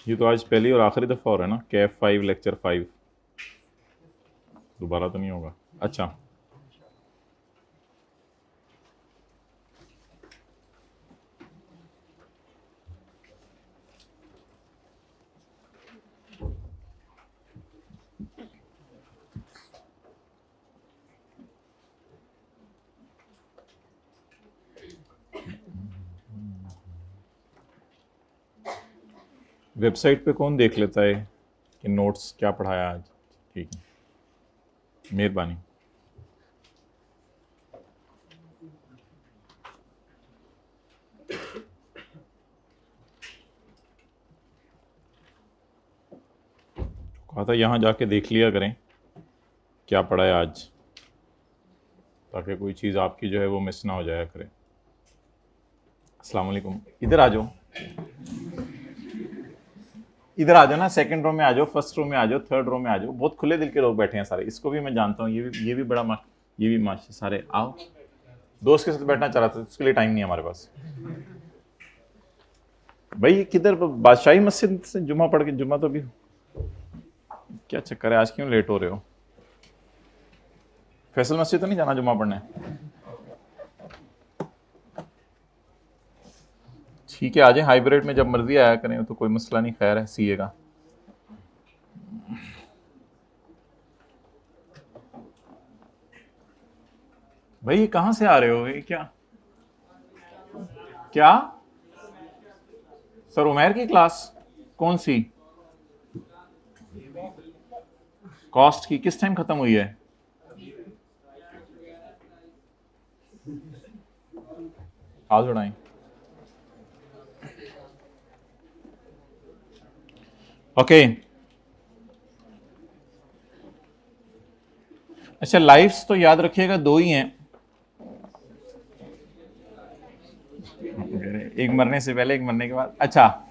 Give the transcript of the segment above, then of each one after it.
ये तो आज पहली और आखिरी दफ़ा हो रहा है ना, कैफ 5 लेक्चर 5। दोबारा तो नहीं होगा? अच्छा, वेबसाइट पे कौन देख लेता है कि नोट्स क्या पढ़ाया आज? ठीक है, मेहरबानी। कहा था यहाँ जाके देख लिया करें क्या पढ़ा है आज, ताकि कोई चीज़ आपकी जो है वो मिस ना हो जाया करे। अस्सलाम वालेकुम, इधर आ जाओ, इधर आ जाओ ना, सेकंड रो में आ जाओ, फर्स्ट रो में आ जाओ, थर्ड रो में आ जाओ। बहुत खुले दिल के लोग बैठे हैं सारे, इसको भी मैं जानता हूँ, ये भी बड़ा ये भी माशा, सारे आओ। दोस्त के साथ बैठना चाह रहा था, उसके लिए टाइम नहीं है हमारे पास। भाई किधर बादशाही मस्जिद से जुमा पढ़ के, जुमा तो भी क्या चक्कर है, आज क्यों लेट हो रहे हो? फैसल मस्जिद तो नहीं जाना जुमा पढ़ने? ठीक है, आ जाए, हाइब्रिड में जब मर्जी आया करें, तो कोई मसला नहीं, खैर है, सीएगा। भाई ये कहाँ से आ रहे हो, ये क्या क्या? सर उमैर की क्लास कौन सी? कॉस्ट की किस टाइम खत्म हुई है? हाथ उड़ाएं। ओके, अच्छा, लाइफ्स तो याद रखिएगा दो ही हैं, एक मरने से पहले, एक मरने के बाद। अच्छा,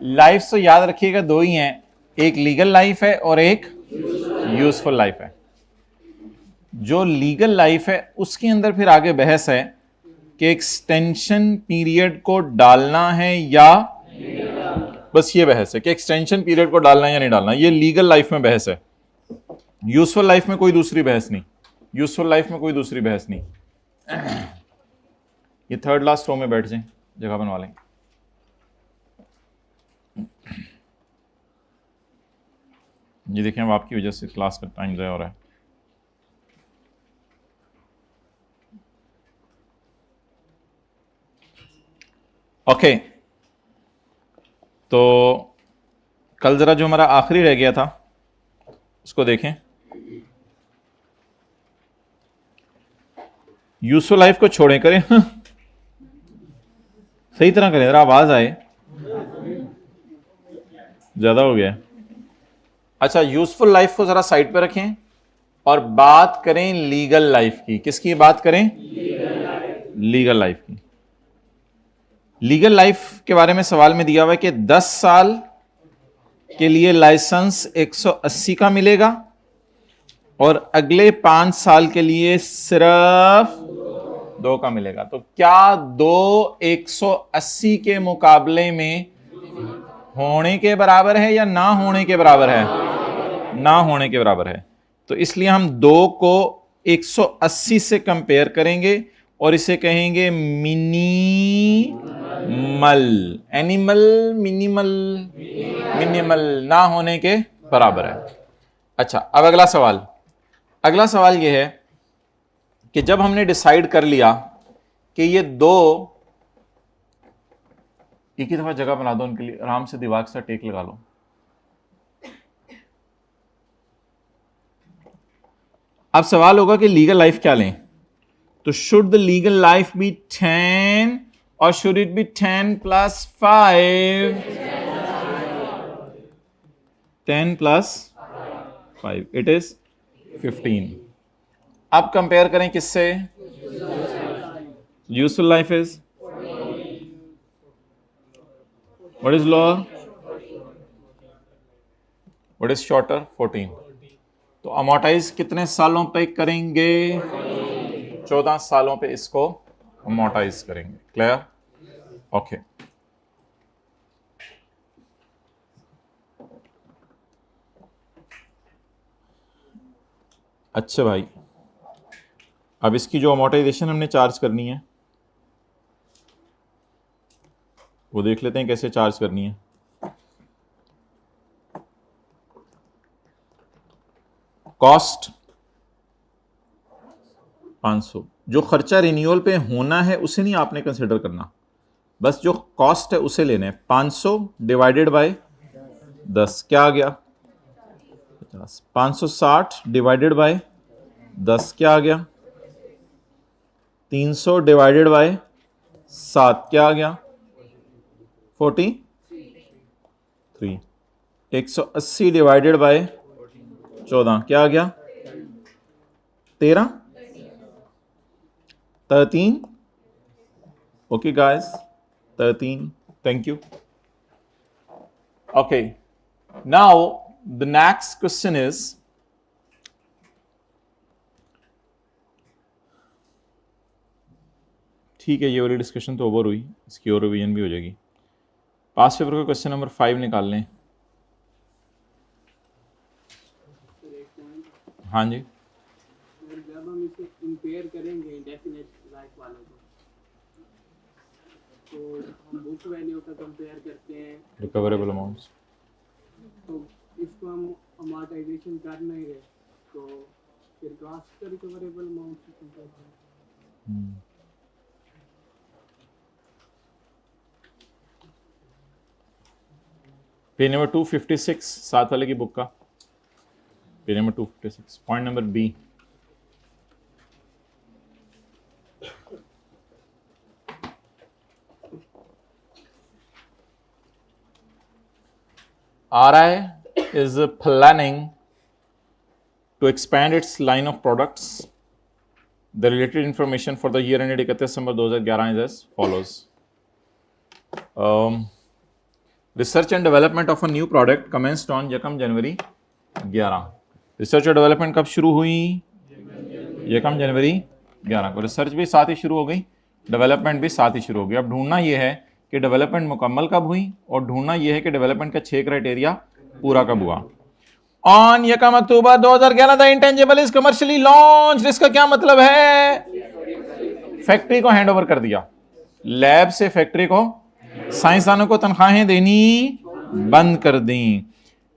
लाइफ्स तो याद रखिएगा दो ही हैं, एक लीगल लाइफ है और एक यूजफुल लाइफ है। जो लीगल लाइफ है उसके अंदर फिर आगे बहस है कि एक्सटेंशन पीरियड को डालना है या, बस ये बहस है कि एक्सटेंशन पीरियड को डालना है या नहीं डालना, ये लीगल लाइफ में बहस है। यूजफुल लाइफ में कोई दूसरी बहस नहीं, यूजफुल लाइफ में कोई दूसरी बहस नहीं। ये थर्ड लास्ट रो में बैठ जाए, जगह बनवा लें। ये देखें, अब आपकी वजह से क्लास का टाइम ज़ाया हो रहा है। ओके, तो कल जरा जो हमारा आखिरी रह गया था उसको देखें। यूजफुल लाइफ को छोड़ें, करें सही तरह करें, जरा आवाज आए, ज्यादा हो गया। अच्छा, यूजफुल लाइफ को जरा साइड पे रखें और बात करें लीगल लाइफ की। किसकी बात करें? लीगल लाइफ की। लीगल लाइफ के बारे में सवाल में दिया हुआ है कि 10 साल के लिए लाइसेंस 180 का मिलेगा और अगले 5 साल के लिए सिर्फ 2 का मिलेगा। तो क्या 2 180 के मुकाबले में होने के बराबर है या ना होने के बराबर है? ना होने के बराबर है। तो इसलिए हम 2 को 180 से कंपेयर करेंगे और इसे कहेंगे मिनिमल। एनिमल, मिनिमल, मिनिमल ना होने के बराबर है। अच्छा, अब अगला सवाल, अगला सवाल यह है कि जब हमने डिसाइड कर लिया कि ये 2, एक ही दफा जगह बना दो उनके लिए, आराम से दीवार के साथ टेक लगा लो। अब सवाल होगा कि लीगल लाइफ क्या लें, तो should the legal life be 10 और should it be 10 plus 5? 10 plus 5, it is 15। अब कंपेयर करें किससे? Useful life is, what is law, what is shorter? 14। तो अमोटाइज कितने सालों पे करेंगे? 14 सालों पे इसको अमोटाइज करेंगे। क्लियर? ओके। अच्छा भाई, अब इसकी जो अमोर्टाइजेशन हमने चार्ज करनी है वो देख लेते हैं कैसे चार्ज करनी है। कॉस्ट 500, जो खर्चा रिन्यूअल पे होना है उसे नहीं आपने कंसिडर करना, बस जो कॉस्ट है उसे लेना है। 500 डिवाइडेड बाय 10 क्या आ गया 50। 560 डिवाइडेड बाय 10 क्या आ गया 300 डिवाइडेड बाय 7 क्या आ गया 43। 180 डिवाइडेड बाय 14 क्या आ गया 13। Okay guys 13। Thank you. Okay, now the next question is, ठीक है ये वाली डिस्कशन तो ओवर हुई, इसकी और रिवीजन भी हो जाएगी। पास पेपर का क्वेश्चन नंबर 5 निकाल लें। हाँ जी, जब हम इसे कंपेयर करेंगे इंडेफिनेट लाइफ वालों को, तो हम बुक वैल्यू का कंपेयर करते हैं, रिकवरेबल अमाउंट्स, तो इसको हम अमॉर्टाइजेशन कर नहीं रहे, तो फिर कॉस्ट का रिकवरेबल अमाउंट से कंपेयर करें। पेज नंबर 256 साथ वाले की बुक का, page number 256, point number B. RI is planning to expand its line of products. The related information for the year ended 31 December 2011 is as follows. Research and development of a new product commenced on यकम जनवरी 11। Research और development कब शुरू हुई? यकम जनवरी 11 को। Research भी साथ ही शुरू हो गई, डेवलपमेंट भी साथ ही शुरू हो गई। अब ढूंढना यह है कि डेवलपमेंट मुकम्मल कब हुई और ढूंढना यह है कि डेवलपमेंट का 6 क्राइटेरिया पूरा कब हुआ। ऑन यकम अक्टूबर 2011 the intangible is commercially launch. इसका क्या मतलब है? फैक्ट्री को हैंडओवर कर दिया, लैब से फैक्ट्री को, साइंसदानों को तनख्वाहें देनी बंद कर दी।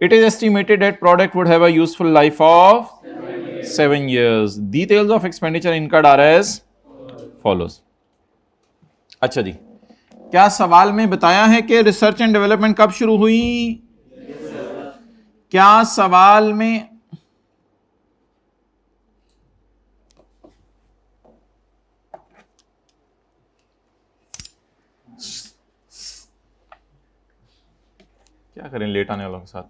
It is estimated that product would have a useful life of 7 years. Details of expenditure incurred are as follows. अच्छा जी, क्या सवाल में बताया है कि रिसर्च एंड डेवलपमेंट कब शुरू हुई? क्या सवाल में क्या करें लेट आने वालों के साथ।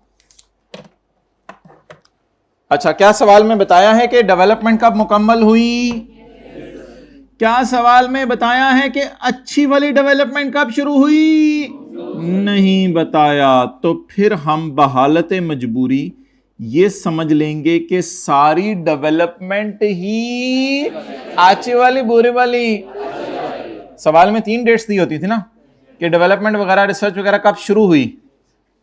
अच्छा, क्या सवाल में बताया है कि डेवलपमेंट कब मुकम्मल हुई? क्या सवाल में बताया है कि अच्छी वाली डेवलपमेंट कब शुरू हुई? नहीं बताया। तो फिर हम बहालत मजबूरी ये समझ लेंगे कि सारी डेवलपमेंट ही अच्छी वाली बुरी वाली। सवाल में 3 डेट्स दी होती थी ना कि डेवलपमेंट वगैरह रिसर्च वगैरह कब शुरू हुई,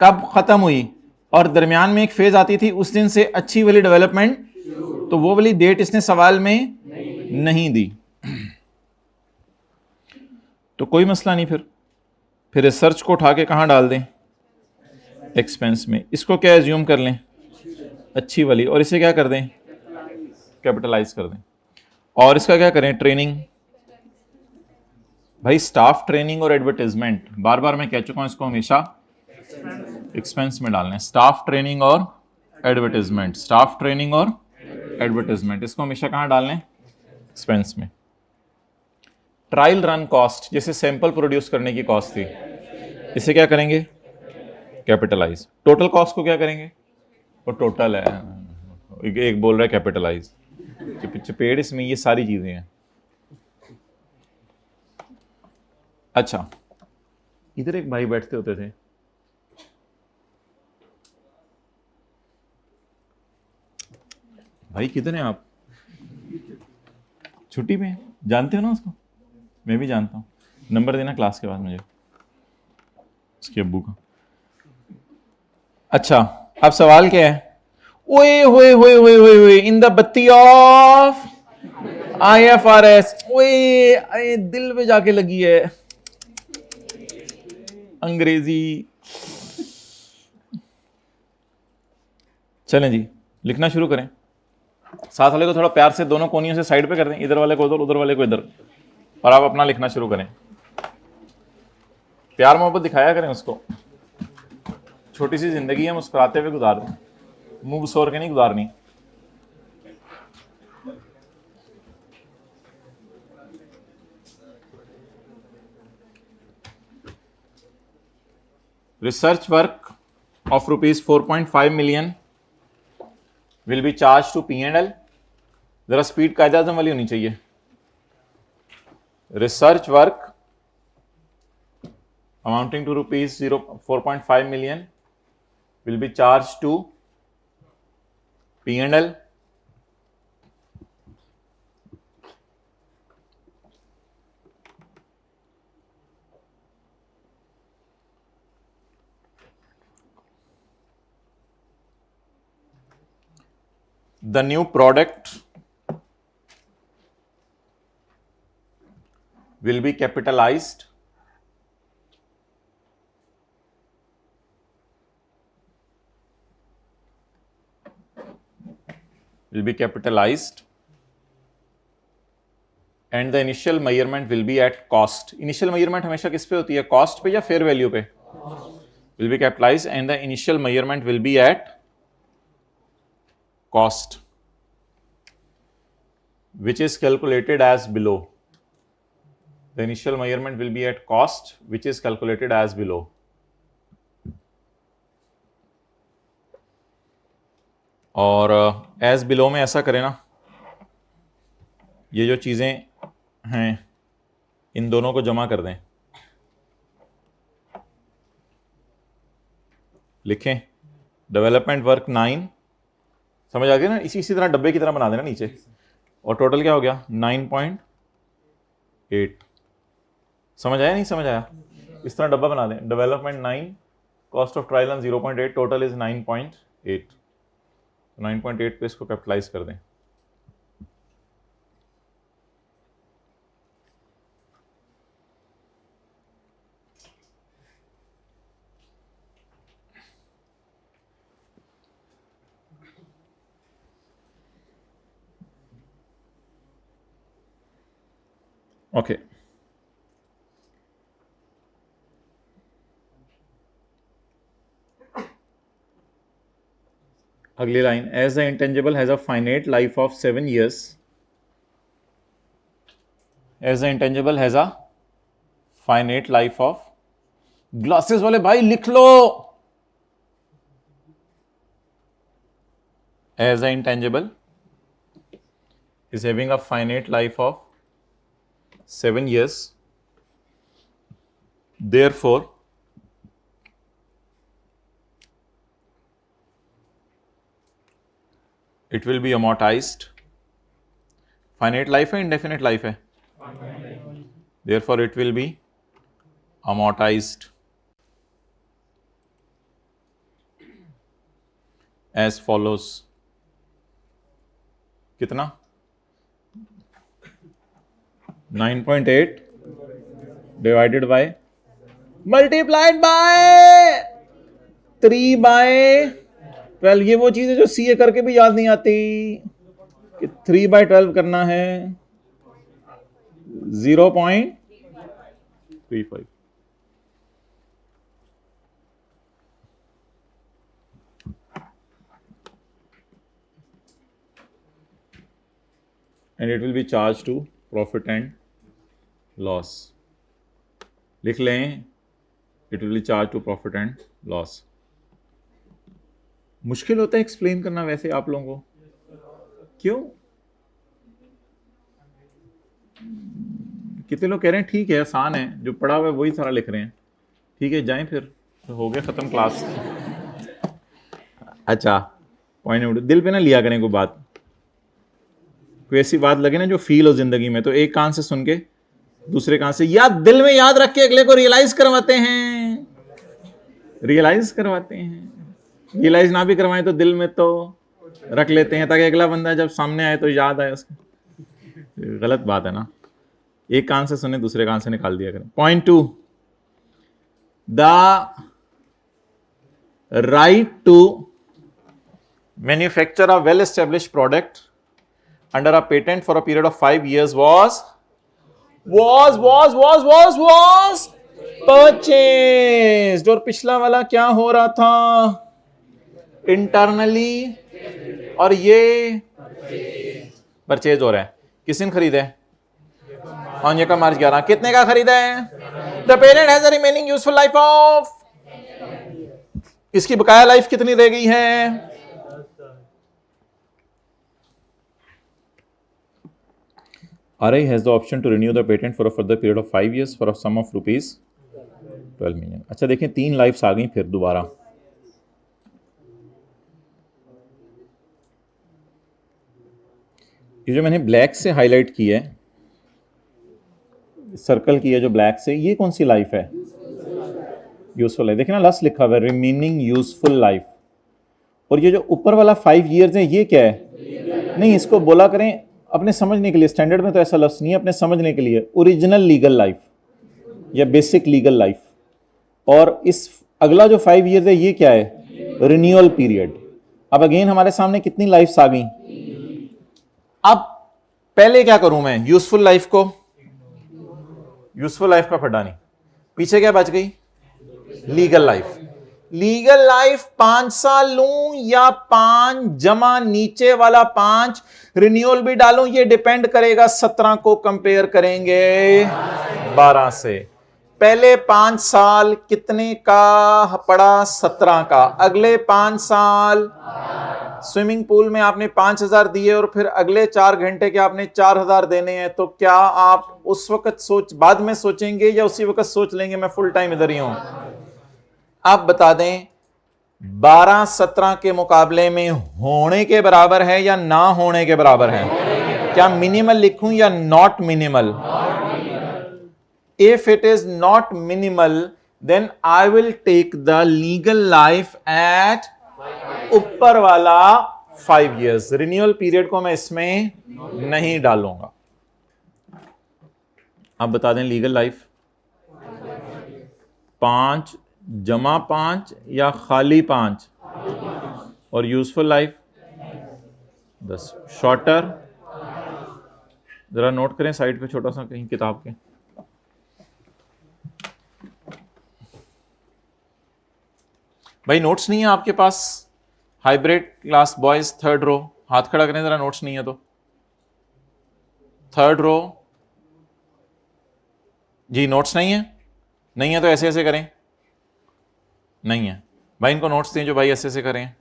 कब खत्म हुई, और दरमियान में एक फेज आती थी उस दिन से अच्छी वाली डेवलपमेंट, तो वो वाली डेट इसने सवाल में नहीं दी। तो कोई मसला नहीं। फिर रिसर्च को उठा के कहां डाल दें? एक्सपेंस में। इसको क्या एज्यूम कर लें? अच्छी वाली। और इसे क्या कर दें? कैपिटलाइज कर दें। और इसका क्या करें? ट्रेनिंग। भाई स्टाफ ट्रेनिंग और एडवर्टाइजमेंट, बार बार मैं कह चुका हूं इसको हमेशा एक्सपेंस में डालना है। स्टाफ ट्रेनिंग और एडवर्टाइजमेंट, स्टाफ ट्रेनिंग और एडवर्टाइजमेंट, इसको हमेशा कहां डालना है? एक्सपेंस में। ट्रायल रन कॉस्ट, जैसे सैंपल प्रोड्यूस करने की कॉस्ट थी, इसे क्या करेंगे? कैपिटलाइज। टोटल कॉस्ट को क्या करेंगे? वो टोटल है, एक बोल रहा है कैपिटलाइज। चपेट इसमें ये सारी चीजें हैं। अच्छा, इधर एक भाई बैठते होते थे, भाई किधर हैं आप? छुट्टी पे हैं? जानते हो ना उसको? मैं भी जानता हूँ। नंबर देना क्लास के बाद मुझे, उसके अब्बू का। अच्छा, अब सवाल क्या है? ओए होए होए होए होए होए इन द बत्ती ऑफ IFRS। ओए अरे दिल में जाके लगी है अंग्रेजी। चलें जी, लिखना शुरू करें। साथ वाले को थोड़ा प्यार से दोनों कोनियों से साइड पे कर दें, इधर वाले को उधर, उधर वाले को इधर, और आप अपना लिखना शुरू करें। प्यार मोहब्बत दिखाया करें उसको। छोटी सी जिंदगी है, मुस्कुराते हुए गुजार दें, मुंह बसोर के नहीं गुजारनी। Research work of ₹4.5 million will be charge to P&L। जरा स्पीड कायदे आज़म वाली होनी चाहिए। Research work amounting to ₹4.5 million will be charged to P&L the new product will be capitalized and the initial measurement will be at cost। initial measurement हमेशा किस पे होती है, cost पे या fair value पे? will be capitalized and the initial measurement will be at cost which is calculated as below। the initial measurement will be at cost which is calculated as below। और as below में ऐसा करें ना, ये जो चीज़ें हैं इन दोनों को जमा कर दें। लिखें डेवलपमेंट वर्क 9, समझ आ गया ना, इसी तरह डब्बे की तरह बना देना नीचे, और टोटल क्या हो गया 9.8। समझ आया नहीं समझ आया? इस तरह डब्बा बना दें, development 9, cost of trial on 0.8, total is 9.8। 9.8 पे इसको कैपिटलाइज कर दें। ओके अगली line, as the intangible has a finite life of 7 years। As the intangible has a finite life of, glasses वाले भाई लिख लो, as the intangible is having a finite life of 7 years, therefore it will be amortized। finite life है indefinite life है? therefore it will be amortized as follows। कितना? 9.8 divided by multiplied by 3/12। ये वो चीज है जो सीए करके भी याद नहीं आती कि 3/12 करना है 0.35। and it will be charged to profit and loss। लिख लें, it will be charged to profit and loss। मुश्किल होता है एक्सप्लेन करना वैसे आप लोगों को, क्यों? कितने लोग कह रहे हैं ठीक है आसान है, जो पढ़ा हुआ है वही सारा लिख रहे हैं। ठीक है जाएं फिर, तो हो गया खत्म क्लास। अच्छा पॉइंट दिल पे ना लिया करें कोई बात, कोई ऐसी बात लगे ना जो फील हो जिंदगी में, तो एक कान से सुन के दूसरे कान से या दिल में याद रख के अगले को रियलाइज करवाते हैं। रियलाइज करवाते हैं, रियलाइज ना भी करवाएं तो दिल में तो रख लेते हैं ताकि अगला बंदा जब सामने आए तो याद आए उसको। गलत बात है ना, एक कान से सुने दूसरे कान से निकाल दिया करें। Point 2, the right to manufacture a well established product under a patent for a period of 5 years was purchased। और पिछला वाला क्या हो रहा था? इंटरनली, और ये परचेज हो रहा है। किसने खरीदा है? ऑन का मार्च 11। कितने का खरीदा है? The parent has a remaining useful life of, इसकी बकाया लाइफ कितनी रह गई है? RI has the option to renew the patent for a further period of 5 years for a sum of rupees 12 million। अच्छा देखें, 3 लाइफ्स आ गई फिर दोबारा। ये जो मैंने ब्लैक से हाईलाइट की है, सर्कल की है जो ब्लैक से, ये कौन सी लाइफ है? Useful life. देखिए ना, लास्ट लिखा हुआ है रिमेनिंग यूजफुल लाइफ। और ये जो ऊपर वाला 5 years है, ये क्या है? नहीं, इसको बोला करें अपने समझने के लिए, स्टैंडर्ड में तो ऐसा लफ्ज नहीं है, अपने समझने के लिए ओरिजिनल लीगल लाइफ या बेसिक लीगल लाइफ। और इस अगला जो 5 years है, ये क्या है? Renewal period. अब अगेन हमारे सामने कितनी लाइफ्स आ गई? अब पहले क्या करूं मैं? यूजफुल लाइफ को, यूजफुल लाइफ का फटा नहीं, पीछे क्या बच गई? Legal life. लीगल लाइफ 5 साल लूं या 5 जमा नीचे वाला 5 रिन्यूअल भी डालूं? ये डिपेंड करेगा 17 को कंपेयर करेंगे 12 से। पहले 5 साल कितने का पड़ा? 17 का। अगले 5 साल स्विमिंग पूल में आपने 5,000 दिए और फिर अगले 4 घंटे के आपने 4,000 देने हैं, तो क्या आप उस वक्त बाद में सोचेंगे या उसी वक्त सोच लेंगे मैं फुल टाइम इधर ही हूं? आप बता दें, 12-17 के मुकाबले में होने के बराबर है या ना होने के बराबर है? क्या मिनिमल लिखूं या not minimal? If it is not minimal, then I will take the legal life at ऊपर वाला 5 years। रिन्यूअल पीरियड को मैं इसमें नहीं डालूंगा। आप बता दें, लीगल लाइफ 5 जमा 5 या खाली 5? और यूजफुल लाइफ 10। शॉर्टर, जरा नोट करें साइड पे छोटा सा कहीं किताब के। भाई नोट्स नहीं है आपके पास? हाइब्रिड क्लास बॉयज 3rd रो, हाथ खड़ा करें जरा, नोट्स नहीं है तो। 3rd रो जी, नोट्स नहीं है? नहीं है तो ऐसे ऐसे करें। नहीं है भाई, इनको नोट्स दें जो भाई ऐसे ऐसे करें।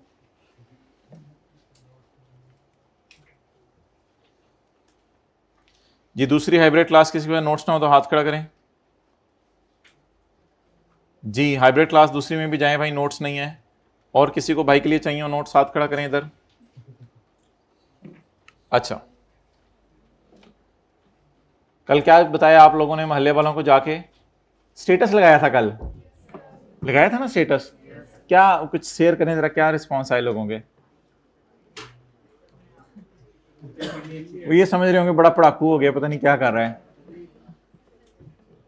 जी दूसरी हाइब्रिड क्लास किसी के पास नोट्स ना हो तो हाथ खड़ा करें। जी हाइब्रिड क्लास दूसरी में भी जाएं भाई, नोट्स नहीं है। और किसी को भाई के लिए चाहिए नोट्स, हाथ खड़ा करें इधर। अच्छा, कल क्या बताया आप लोगों ने मोहल्ले वालों को जाके? स्टेटस लगाया था, कल लगाया था ना स्टेटस? क्या कुछ शेयर करें जरा, क्या रिस्पॉन्स आए लोगों के? वो ये समझ रहे होंगे बड़ा पढ़ाकू हो गया, पता नहीं क्या कर रहा है।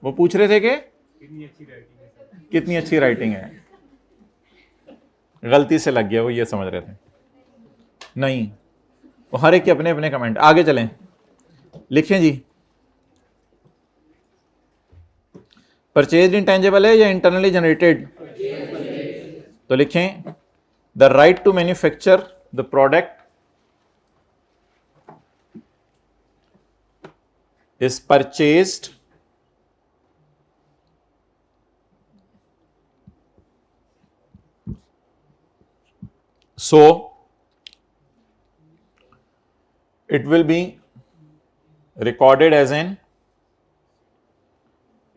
वो पूछ रहे थे कि कितनी अच्छी राइटिंग है। गलती से लग गया, वो ये समझ रहे थे। नहीं, वो हर एक के अपने अपने कमेंट। आगे चलें, लिखें जी। परचेज इंटेंजिबल है या इंटरनली जनरेटेड? तो लिखें, the right to manufacture the product is purchased so it will be recorded as an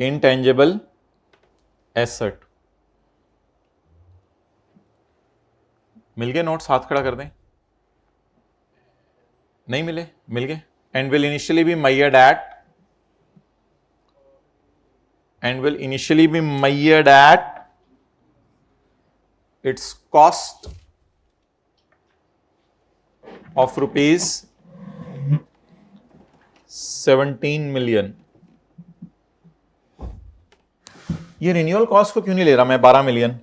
intangible asset। मिल गए नोट्स? हाथ खड़ा कर दें। नहीं मिले? मिल गए। and will initially be measured at its cost of rupees 17 million. ये रिन्यूअल कॉस्ट को क्यों नहीं ले रहा मैं 12 मिलियन?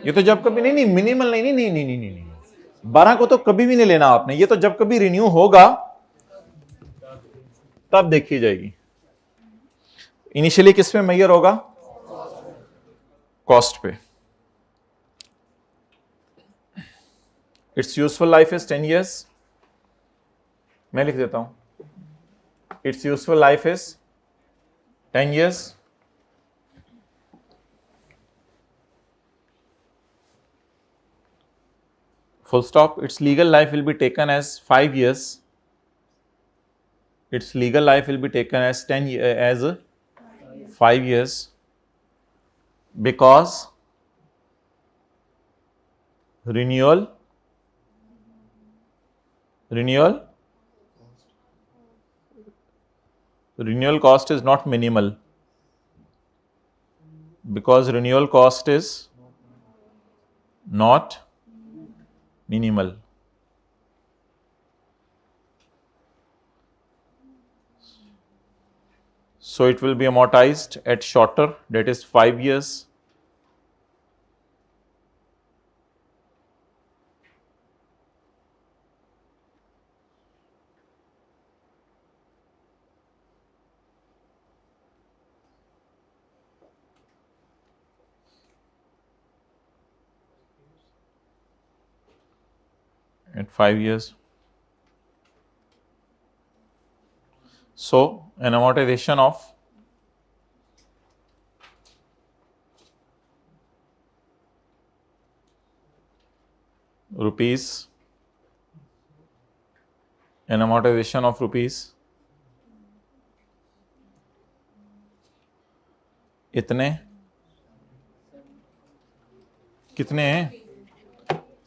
ये तो जब कभी नहीं मिनिमल नहीं 12 को तो कभी भी नहीं लेना आपने। ये तो जब कभी रिन्यू होगा तब देखी जाएगी। इनिशियली किस पे मेजर होगा? कॉस्ट पे। It's useful life is 10 years। मैं लिख देता हूं, it's useful life is 10 years। Full stop. Its legal life will be taken as 5 years. Its legal life will be taken as 5 years because renewal cost is not minimal, because renewal cost is not minimal. So it will be amortized at shorter, that is 5 years. At 5 years. So an amortization of rupees, इतने कितने हैं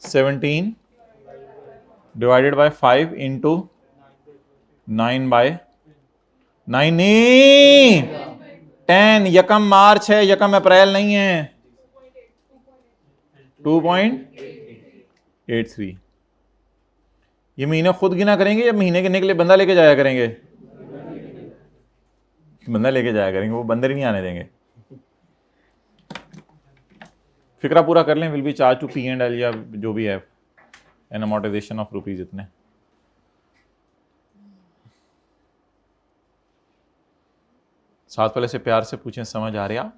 17 divided by 5 into 9/9 नहीं 10। यकम मार्च है, यकम अप्रैल नहीं है। 2.83। ये महीने खुद गिना करेंगे या महीने गिनने के लिए बंदा लेके जाया करेंगे? बंदा लेके जाया करेंगे, वो बंदर ही नहीं आने देंगे। फिक्रा पूरा कर लें। Will be charge to P&L या जो भी है एन अमोर्टाइजेशन ऑफ रुपीज इतने। साथ वाले से प्यार से पूछें, समझ आ रहा?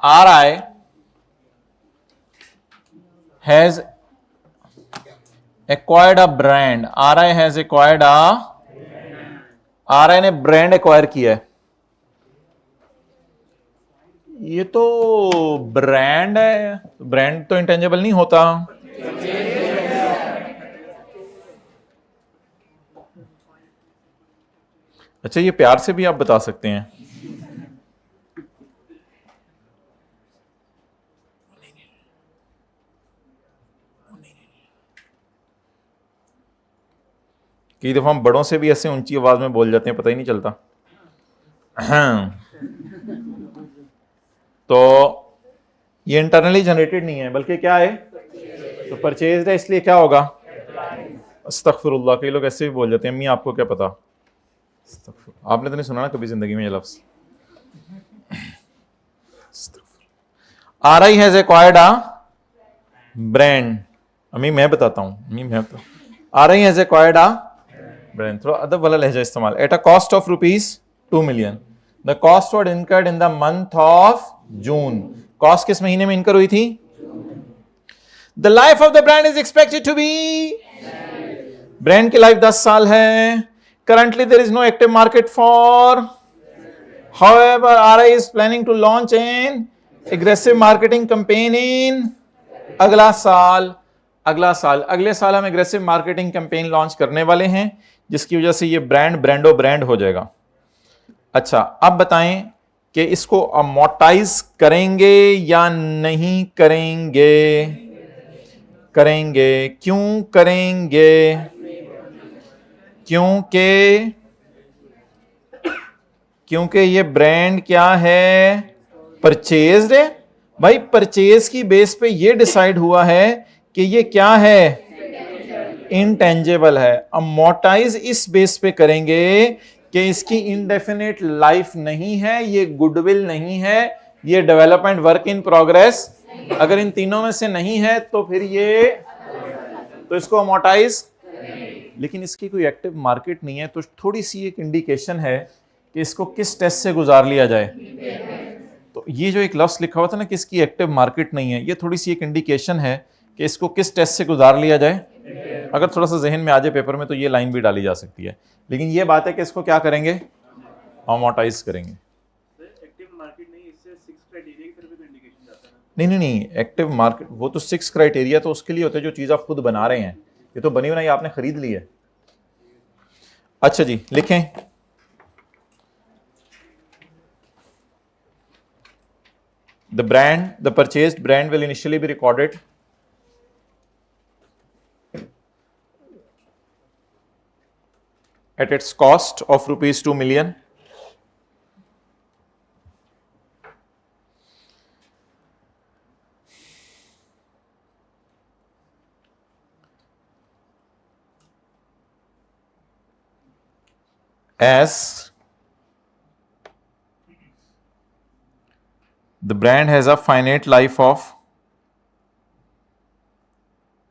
RI has acquired a brand. RI has acquired a, RI ने ब्रांड एक्वायर किया है। ये तो ब्रांड है, ब्रांड तो इंटेंजिबल नहीं होता। अच्छा, ये प्यार से भी आप बता सकते हैं। कई दफा हम बड़ों से भी ऐसे ऊंची आवाज में बोल जाते हैं, पता ही नहीं चलता। तो ये इंटरनली जनरेटेड नहीं है, बल्कि क्या है? तो परचेज है, इसलिए क्या होगा? अस्तगफिरुल्लाह। कई लोग ऐसे भी बोल जाते हैं, अम्मी आपको क्या पता। आपने तो नहीं सुना ना कभी जिंदगी में ये लफ्ज। RI has acquired a brand. अम्मी मैं बताता हूं, अम्मी मैं बताता हूं। RI has acquired a brand, थोड़ा अदब वाला लहजा इस्तेमाल। At a cost of ₹2 million। The cost was incurred in the month of June. Cost किस महीने में इनकर हुई थी? The life of the brand is expected to be, brand की लाइफ 10 साल है। Currently there is no active market for, however RI is planning to launch an aggressive marketing campaign in अगला साल। अगले साल हम एग्रेसिव मार्केटिंग कैंपेन लॉन्च करने वाले हैं, जिसकी वजह से ये ब्रांड हो जाएगा। अच्छा, अब बताएं कि इसको अमोर्टाइज करेंगे या नहीं करेंगे? करेंगे। क्यों करेंगे? क्योंकि क्योंकि ये ब्रांड क्या है, परचेज्ड है। भाई परचेज की बेस पे ये डिसाइड हुआ है कि ये क्या है, इंटेंजेबल है। अमोर्टाइज इस बेस पे करेंगे कि इसकी इनडेफिनेट लाइफ नहीं है, ये गुडविल नहीं है, ये डेवलपमेंट वर्क इन प्रोग्रेस। अगर इन तीनों में से नहीं है तो फिर ये, तो इसको अमोर्टाइज। लेकिन इसकी कोई एक्टिव मार्केट नहीं है, तो थोड़ी सी एक इंडिकेशन है कि इसको किस टेस्ट से गुजार लिया जाए। तो ये जो एक लफ्ज लिखा हुआ था ना कि इसकी एक्टिव मार्केट नहीं है, ये थोड़ी सी एक इंडिकेशन है कि इसको किस टेस्ट से गुजार लिया जाए। अगर थोड़ा सा जहन में आ जाए पेपर में तो ये लाइन भी डाली जा सकती है, लेकिन ये बात है कि इसको क्या करेंगे, अमोर्टाइज करेंगे। नहीं नहीं नहीं, एक्टिव मार्केट वो तो 6 क्राइटेरिया तो उसके लिए होते हैं जो चीज आप खुद बना रहे हैं, ये तो बनी बनाई आपने खरीद ली है। अच्छा जी, लिखें। the purchased brand will initially be recorded at its cost of rupees 2 million as the brand has a finite life of,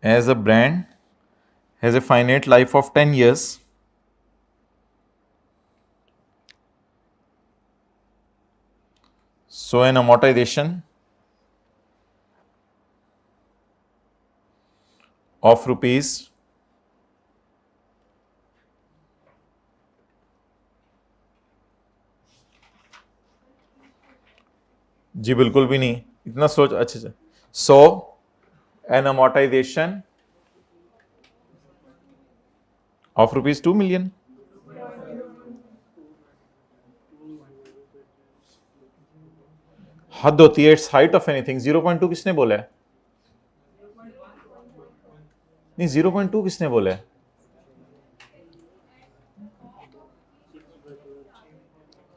as a brand has a finite life of 10 years, so an amortization of rupees जी बिल्कुल भी नहीं, इतना सोच। अच्छा अच्छा, so an amortization of rupees 2 million. हद होती है, इट्स हाइट ऑफ एनीथिंग। 0.2 किसने बोला है? नहीं 0.2 किसने बोला है?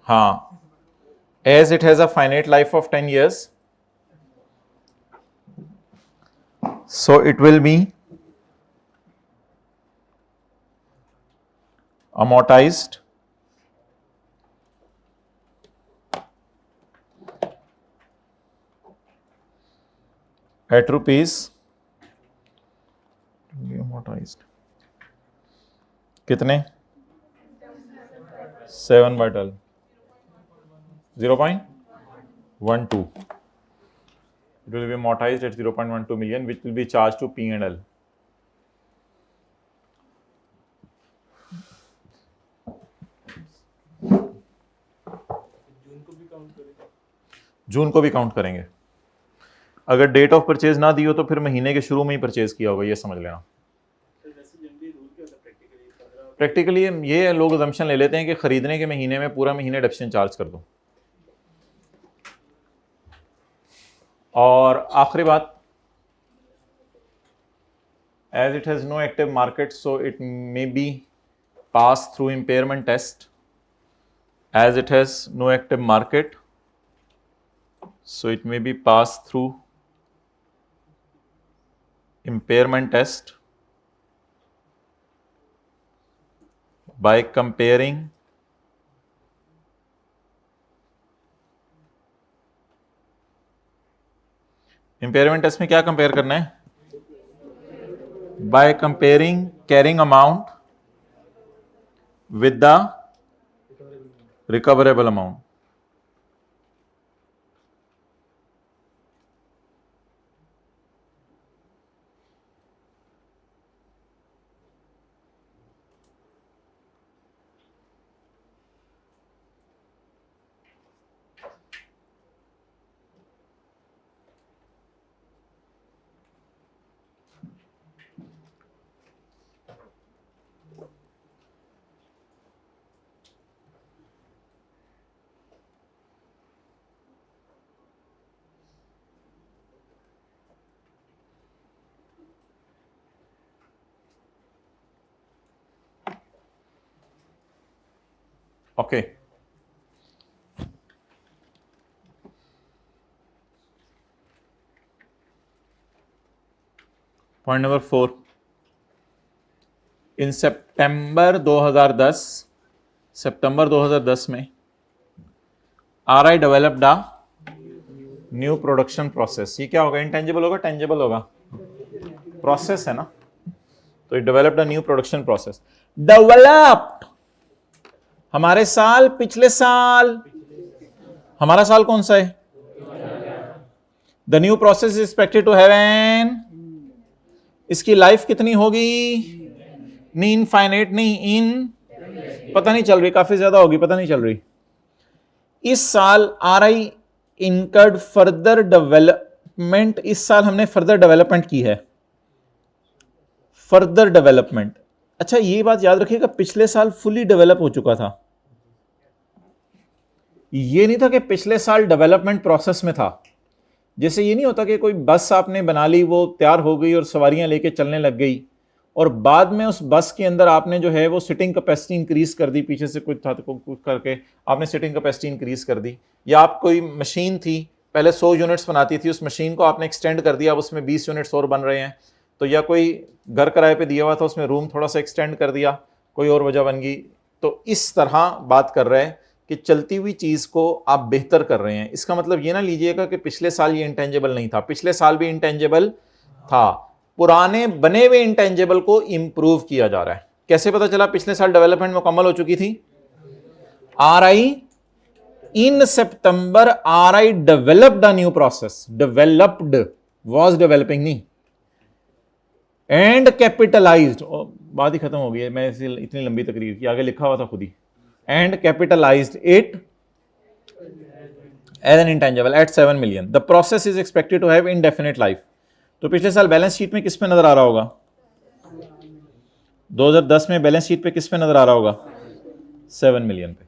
हाँ, as it has a finite life of 10 years, so it will be amortized at rupees, amortized कितने, 7/12, 0.12. It will be amortized at 0.12 million, which will be charged to P&L. जून को भी काउंट करेंगे। अगर डेट ऑफ परचेज ना दी हो तो फिर महीने के शुरू में ही परचेज किया होगा, ये समझ लेना। प्रैक्टिकली ये लोग अजम्पशन ले लेते हैं कि खरीदने के महीने में पूरा महीने डिडक्शन चार्ज कर दो। और आखिरी बात, as it has no active market, so it may be passed through impairment test. As it has no active market, so it may be passed through impairment test by comparing impairment test में क्या compare करना है? By comparing carrying amount with the recoverable amount. Okay. Point number 4, इन सितंबर 2010 में RI developed a new production process. ये क्या होगा, intangible होगा tangible होगा? प्रोसेस है ना, तो it developed a new production process. Developed हमारे साल, पिछले साल, हमारा साल कौन सा है? The new process is expected to have an, इसकी लाइफ कितनी होगी? नहीं इनफाइनाइट, नहीं इन, पता नहीं चल रही, काफी ज्यादा होगी, पता नहीं चल रही। इस साल RI इनकर्ड फर्दर डेवलपमेंट, इस साल हमने फर्दर डेवलपमेंट की है, फर्दर डेवलपमेंट। अच्छा ये बात याद रखिएगा, पिछले साल फुली डेवलप हो चुका था, ये नहीं था कि पिछले साल डेवलपमेंट प्रोसेस में था। जैसे ये नहीं होता कि कोई बस आपने बना ली, वो तैयार हो गई और सवारियां लेके चलने लग गई, और बाद में उस बस के अंदर आपने जो है वो सिटिंग कैपेसिटी इंक्रीज कर दी, पीछे से कुछ था तो कुछ करके आपने सिटिंग कैपेसिटी इंक्रीज कर दी। या आप कोई मशीन थी, पहले 100 यूनिट्स बनाती थी, उस मशीन को आपने एक्सटेंड कर दिया, अब उसमें 20 यूनिट्स और बन रहे हैं। तो या कोई घर किराए पे दिया हुआ था, उसमें रूम थोड़ा सा एक्सटेंड कर दिया, कोई और वजह बन गई। तो इस तरह बात कर रहे हैं कि चलती हुई चीज को आप बेहतर कर रहे हैं। इसका मतलब ये ना लीजिएगा कि पिछले साल ये इंटेंजिबल नहीं था, पिछले साल भी इंटेंजिबल था, पुराने बने हुए इंटेंजिबल को इंप्रूव किया जा रहा है। कैसे पता चला पिछले साल डेवलपमेंट मुकम्मल हो चुकी थी? RI in September RI developed a new process, developed, was developing नहीं, एंड कैपिटलाइज्ड, बात ही खत्म हो गई है, मैं इतनी लंबी तकरीर की, आगे लिखा हुआ था खुद ही, and capitalized it as an intangible at 7 million. The process is expected to have indefinite life. तो पिछले साल बैलेंस शीट में किस पे नजर आ रहा होगा? 2010 में बैलेंस शीट पे किस पे नजर आ रहा होगा? 7 मिलियन पे।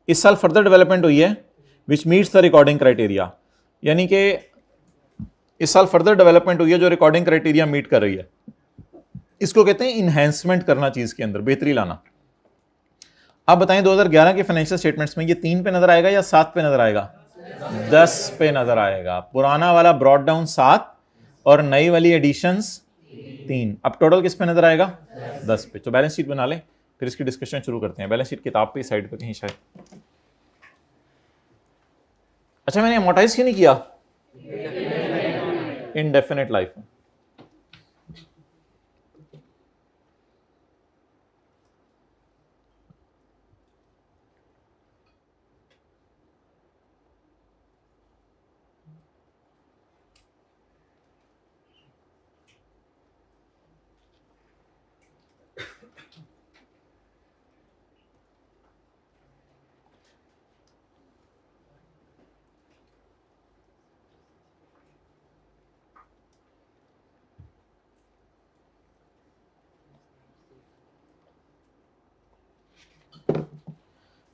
इस साल फर्दर डेवलपमेंट हुई है विच मीट्स द रिकॉर्डिंग क्राइटेरिया, यानी कि इस साल फर्दर डेवलपमेंट हुई है जो रिकॉर्डिंग क्राइटेरिया मीट कर रही है। इसको कहते हैं इनहेंसमेंट करना, चीज के अंदर बेहतरी लाना। अब बताएं 2011 के फाइनेंशियल स्टेटमेंट्स में ये 3 पे नजर आएगा या 7 पे नजर आएगा? 10 पे नजर आएगा। पुराना वाला ब्रॉड डाउन 7 और नई वाली एडिशंस 3। अब टोटल किस पे नजर आएगा? 10 पे। तो बैलेंस शीट बना लें, फिर इसकी डिस्कशन शुरू करते हैं। बैलेंस शीट किताब पे साइड पे कहीं शायद। अच्छा मैंने अमोर्टाइज क्यों नहीं किया? Indefinite life.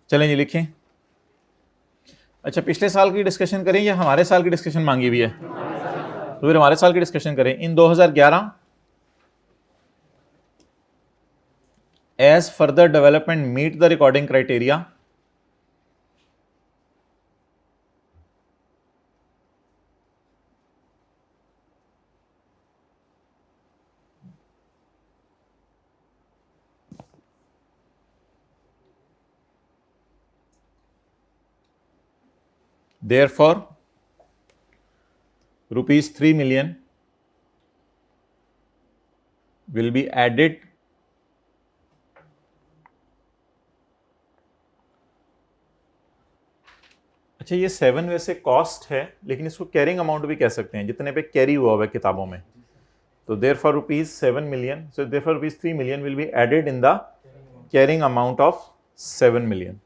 चलें जी लिखें। अच्छा पिछले साल की डिस्कशन करें या हमारे साल की डिस्कशन मांगी हुई है? तो फिर हमारे साल की डिस्कशन करें। In 2011 as further development meet the recording criteria, therefore rupees 3 million will be added अच्छा ये 7 वैसे कॉस्ट है, लेकिन इसको कैरिंग अमाउंट भी कह सकते हैं, जितने पे कैरी हुआ हुआ है किताबों में। तो therefore rupees 7 million, so therefore rupees 3 million will be added in the carrying amount of 7 million.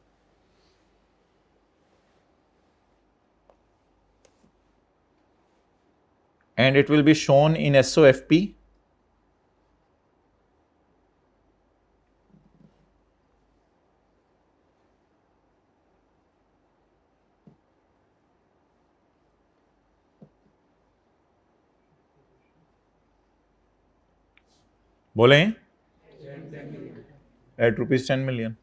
And it will be shown in SOFP बोले एट रुपीज 10 मिलियन।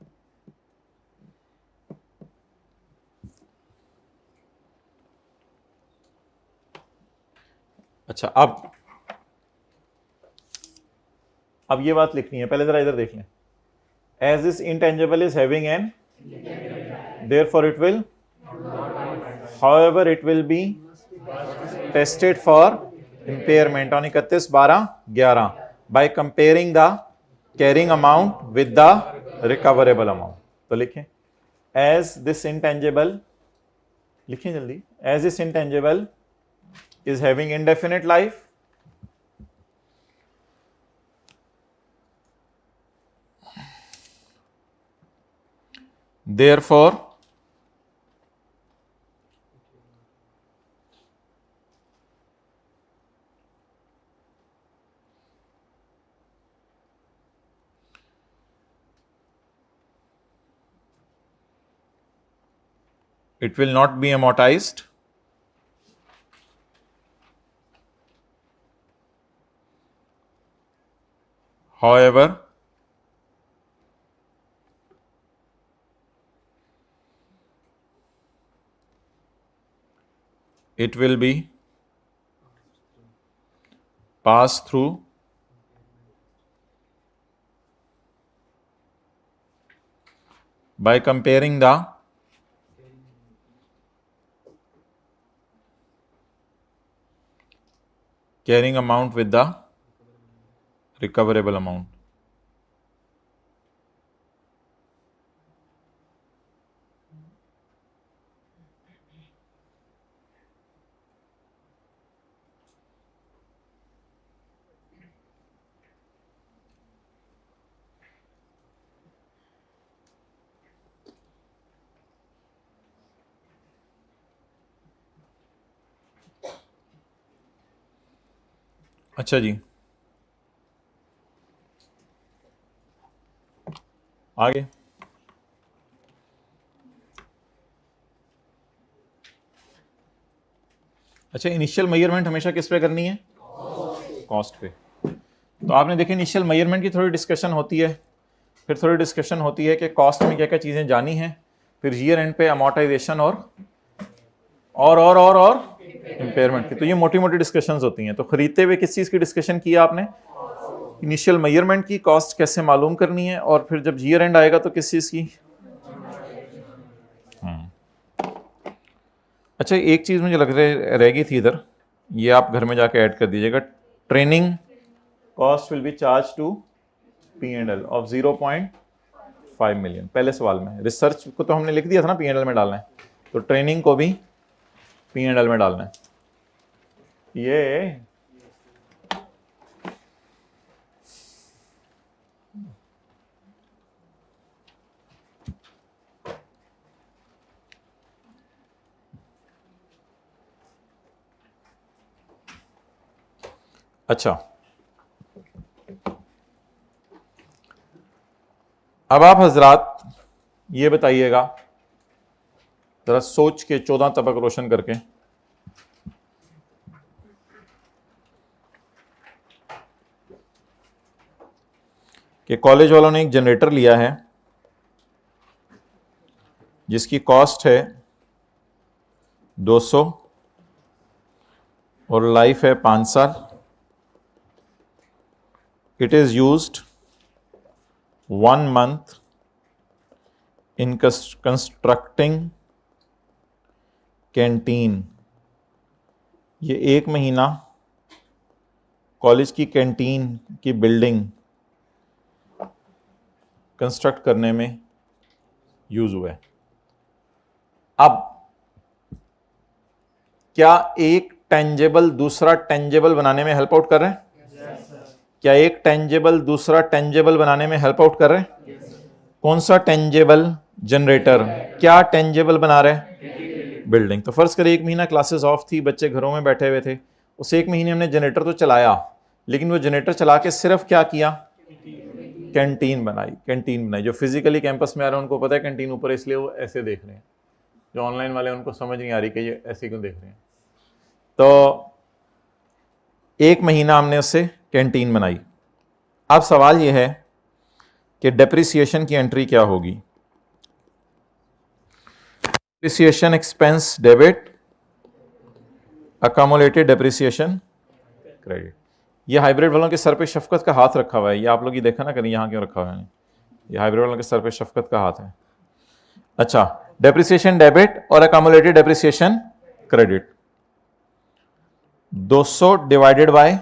अच्छा, अब ये बात लिखनी है, पहले जरा इधर देख लें। As this intangible is having an, therefore it will, however it will be tested for impairment on 31/12/11 by comparing the carrying amount with the recoverable amount. तो लिखें एज दिस इंटेंजिबल, लिखें जल्दी, as this intangible is having indefinite life, therefore it will not be amortized however it will be passed through by comparing the carrying amount with the recoverable amount। अच्छा जी, आगे अच्छा, initial measurement हमेशा किस पे करनी है? कॉस्ट पे। तो आपने देखिए इनिशियल मेजरमेंट की थोड़ी डिस्कशन होती है, फिर थोड़ी डिस्कशन होती है कि कॉस्ट में क्या क्या चीज़ें जानी हैं, फिर ईयर एंड पे अमोर्टाइजेशन और इम्पेयरमेंट की। तो ये मोटी मोटी डिस्कशंस होती हैं। तो खरीदते हुए किस चीज़ की डिस्कशन की आपने? इनिशियल मेजरमेंट की, कॉस्ट कैसे मालूम करनी है, और फिर जब ईयर एंड आएगा तो किस चीज़ की? अच्छा, एक चीज़ मुझे लग रह गई थी इधर, ये आप घर में जाके ऐड कर दीजिएगा। Training cost will be charge to P&L of 0.5 million. पहले सवाल में रिसर्च को तो हमने लिख दिया था ना P&L में डालना है, तो ट्रेनिंग को भी P&L में डालना है। ये अच्छा, अब आप हजरात ये बताइएगा जरा सोच के 14 तबक रोशन करके, कि कॉलेज वालों ने एक जनरेटर लिया है जिसकी कॉस्ट है 200 और लाइफ है 5 साल। It is used 1 month in constructing canteen. ये 1 महीना कॉलेज की कैंटीन की बिल्डिंग कंस्ट्रक्ट करने में यूज हुआ है। अब क्या एक टेंजेबल दूसरा टेंजेबल बनाने में हेल्प आउट कर रहे हैं? क्या एक टेंजेबल दूसरा टेंजेबल बनाने में हेल्प आउट कर रहे हैं? कौन सा टेंजेबल? जनरेटर। क्या टेंजेबल बना रहे हैं? बिल्डिंग। तो फर्ज करें 1 महीना क्लासेस ऑफ थी, बच्चे घरों में बैठे हुए थे, उस 1 महीने हमने जनरेटर तो चलाया, लेकिन वो जनरेटर चला के सिर्फ क्या किया? कैंटीन बनाई। कैंटीन बनाई। जो फिजिकली कैंपस में आ रहे हैं उनको पता है कैंटीन ऊपर, इसलिए वो ऐसे देख रहे हैं। जो ऑनलाइन वाले उनको समझ नहीं आ रही कि ये ऐसे क्यों देख रहे हैं। तो 1 महीना हमने उससे कैंटीन बनाई। अब सवाल यह है कि डेप्रिसिएशन की एंट्री क्या होगी? Depreciation expense debit, accumulated depreciation credit. ये हाइब्रिड वालों के सर पे शफकत का हाथ रखा हुआ है, ये आप लोग ये देखा ना करें यहाँ क्यों रखा हुआ है, ये हाइब्रिड वालों के सर पे शफकत का हाथ है। अच्छा, डेप्रिसिएशन डेबिट और accumulated depreciation credit. 200 divided by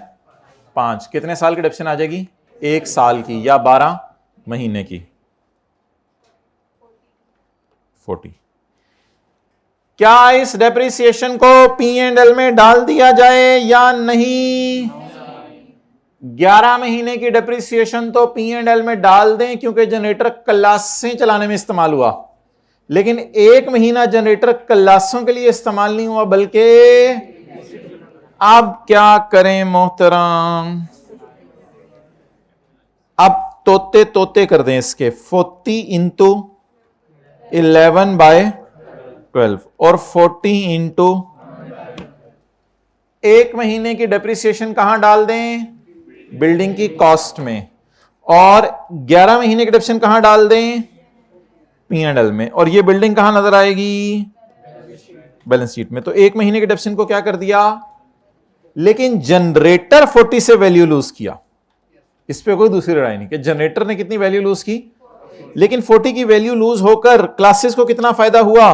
5 कितने साल की डेप्रिसिएशन आ जाएगी? 1 साल की या 12 महीने की? 40। क्या इस डेप्रिसिएशन को P&L में डाल दिया जाए या नहीं? 11 महीने की डेप्रिसिएशन तो P&L में डाल दें क्योंकि जनरेटर क्लासें चलाने में इस्तेमाल हुआ, लेकिन 1 महीना जनरेटर क्लासों के लिए इस्तेमाल नहीं हुआ, बल्कि अब क्या करें मोहतरम? अब तोते तोते कर दें इसके 40 इंटू 11/12 और 40 इंटू 1 महीने की डेप्रिसिएशन कहां डाल दें? बिल्डिंग की कॉस्ट में। और 11 महीने की डेप्रिसिएशन कहां डाल दें? P&L में। और ये बिल्डिंग कहां नजर आएगी? बैलेंस शीट में। तो 1 महीने की डेप्रिसिएशन को क्या कर दिया, लेकिन जनरेटर 40 से वैल्यू लूज किया। इस पे कोई दूसरी राय नहीं कि जनरेटर ने कितनी वैल्यू लूज की, लेकिन 40 की वैल्यू लूज होकर क्लासेस को कितना फायदा हुआ?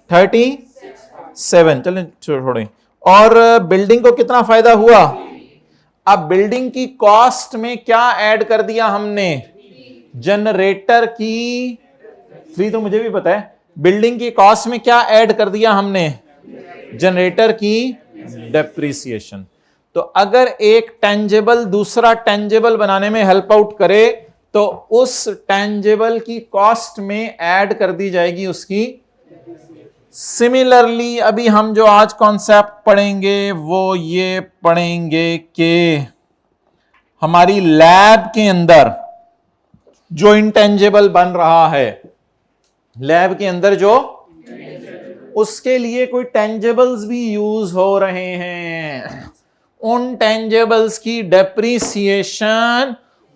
37। चलें छोड़ें। और बिल्डिंग को कितना फायदा हुआ? अब बिल्डिंग की कॉस्ट में क्या ऐड कर दिया हमने? जनरेटर की 3 तो मुझे भी पता है। बिल्डिंग की कॉस्ट में क्या ऐड कर दिया हमने? जनरेटर की डेप्रिसिएशन। तो अगर एक टेंजेबल दूसरा टेंजेबल बनाने में हेल्प आउट करे तो उस टेंजेबल की कॉस्ट में ऐड कर दी जाएगी उसकी। सिमिलरली अभी हम जो आज कॉन्सेप्ट पढ़ेंगे वो ये पढ़ेंगे कि हमारी लैब के अंदर जो इंटेंजेबल बन रहा है, लैब के अंदर जो, उसके लिए कोई टेंजेबल्स भी यूज हो रहे हैं। उन टेंजेबल्स की डेप्रिसिएशन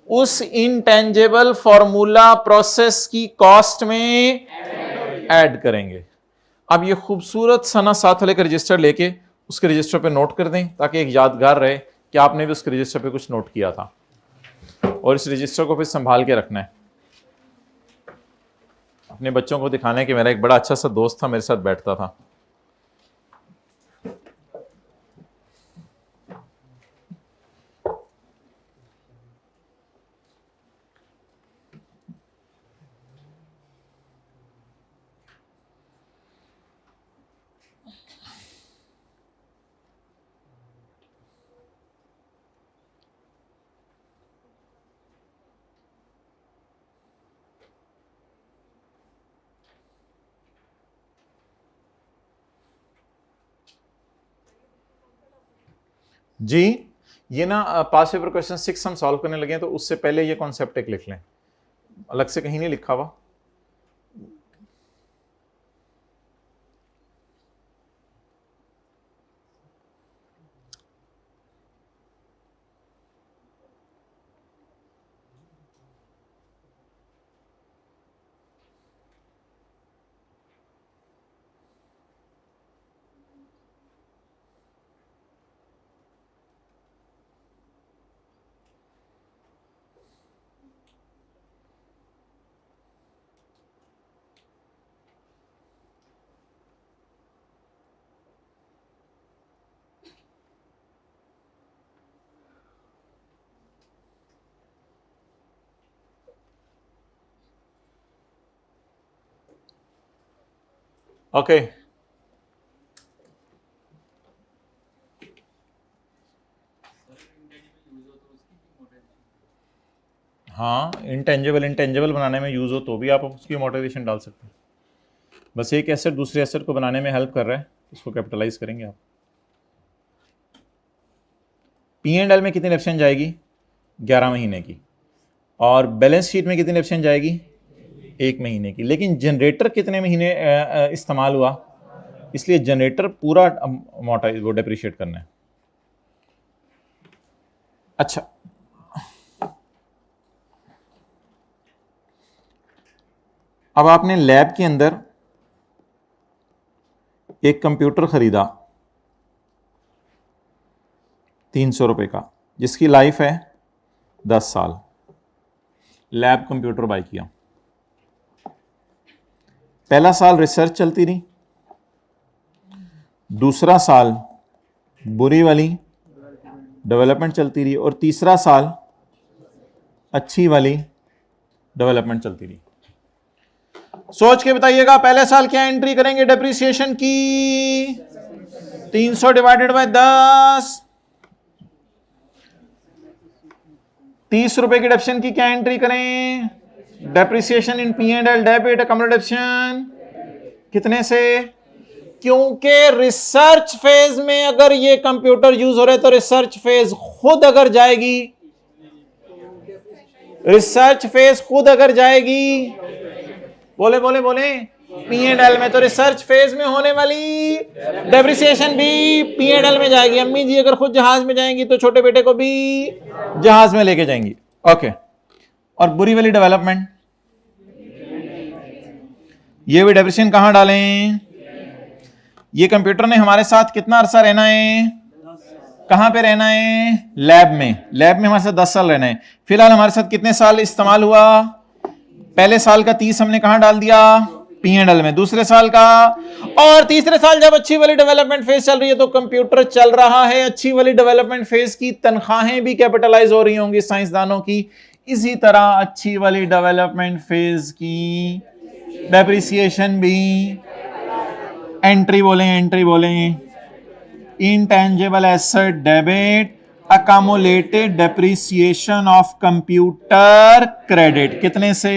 उस इंटेंजेबल फॉर्मूला प्रोसेस की कॉस्ट में ऐड करेंगे। अब ये खूबसूरत सना साथ वाले का रजिस्टर लेके उसके रजिस्टर पे नोट कर दें ताकि एक यादगार रहे कि आपने भी उसके रजिस्टर पे कुछ नोट किया था, और इस रजिस्टर को फिर संभाल के रखना है। अपने बच्चों को दिखाना है कि मेरा एक बड़ा अच्छा सा दोस्त था, मेरे साथ बैठता था। जी, ये ना पास पेपर क्वेश्चन 6 हम सॉल्व करने लगे हैं, तो उससे पहले ये कॉन्सेप्ट एक लिख लें, अलग से कहीं नहीं लिखा हुआ। ओके, हाँ, इंटेंजेबल बनाने में यूज हो तो भी आप उसकी अमोर्टाइजेशन डाल सकते हैं। बस एक एसेट दूसरे एसेट को बनाने में हेल्प कर रहा है, उसको कैपिटलाइज करेंगे आप। P&L में कितनी डेप्रिसिएशन जाएगी? 11 महीने की। और बैलेंस शीट में कितनी डेप्रिसिएशन जाएगी? 1 महीने की। लेकिन जनरेटर कितने महीने इस्तेमाल हुआ, इसलिए जनरेटर पूरा अमोर्टाइज वो डेप्रिशिएट करना है। अच्छा, अब आपने लैब के अंदर एक कंप्यूटर खरीदा, 300 रुपये का, जिसकी लाइफ है 10 साल। लैब कंप्यूटर बाय किया। पहला साल रिसर्च चलती रही, दूसरा साल बुरी वाली डेवलपमेंट चलती रही, और तीसरा साल अच्छी वाली डेवलपमेंट चलती रही। सोच के बताइएगा, पहले साल क्या एंट्री करेंगे डेप्रिसिएशन की? 300 डिवाइडेड बाय 10, 30 रुपए की डेप्रिसिएशन की क्या एंट्री करें? Depreciation in P and L debit accumulation कितने से? क्योंकि रिसर्च फेज में अगर ये कंप्यूटर यूज हो रहा है तो रिसर्च फेज खुद अगर जाएगी, रिसर्च फेज खुद अगर जाएगी, बोले बोले बोले, पी एंड एल में, तो रिसर्च फेज में होने वाली डेप्रिसिएशन भी पी एंड एल में जाएगी। अम्मी जी अगर खुद जहाज में जाएंगी तो छोटे बेटे को भी जहाज में लेके जाएंगी। ओके, और बुरी वाली डेवलपमेंट, ये भी डेप्रिसिएशन कहां डालें? ये कंप्यूटर ने हमारे साथ कितना अरसा रहना है? कहां पे रहना है? लैब में। लैब में हमारे साथ 10 साल रहना है। फिलहाल हमारे साथ कितने साल इस्तेमाल हुआ? पहले साल का 30 हमने कहां डाल दिया? पी एंड एल में। दूसरे साल का, और तीसरे साल जब अच्छी वाली डेवलपमेंट फेज चल रही है तो कंप्यूटर चल रहा है, अच्छी वाली डेवलपमेंट फेज की तनख्वाहें भी कैपिटलाइज हो रही होंगी साइंसदानों की। इसी तरह अच्छी वाली डेवलपमेंट फेज की डेप्रिसिएशन भी एंट्री बोलें, intangible asset debit accumulated depreciation of computer credit. कितने से?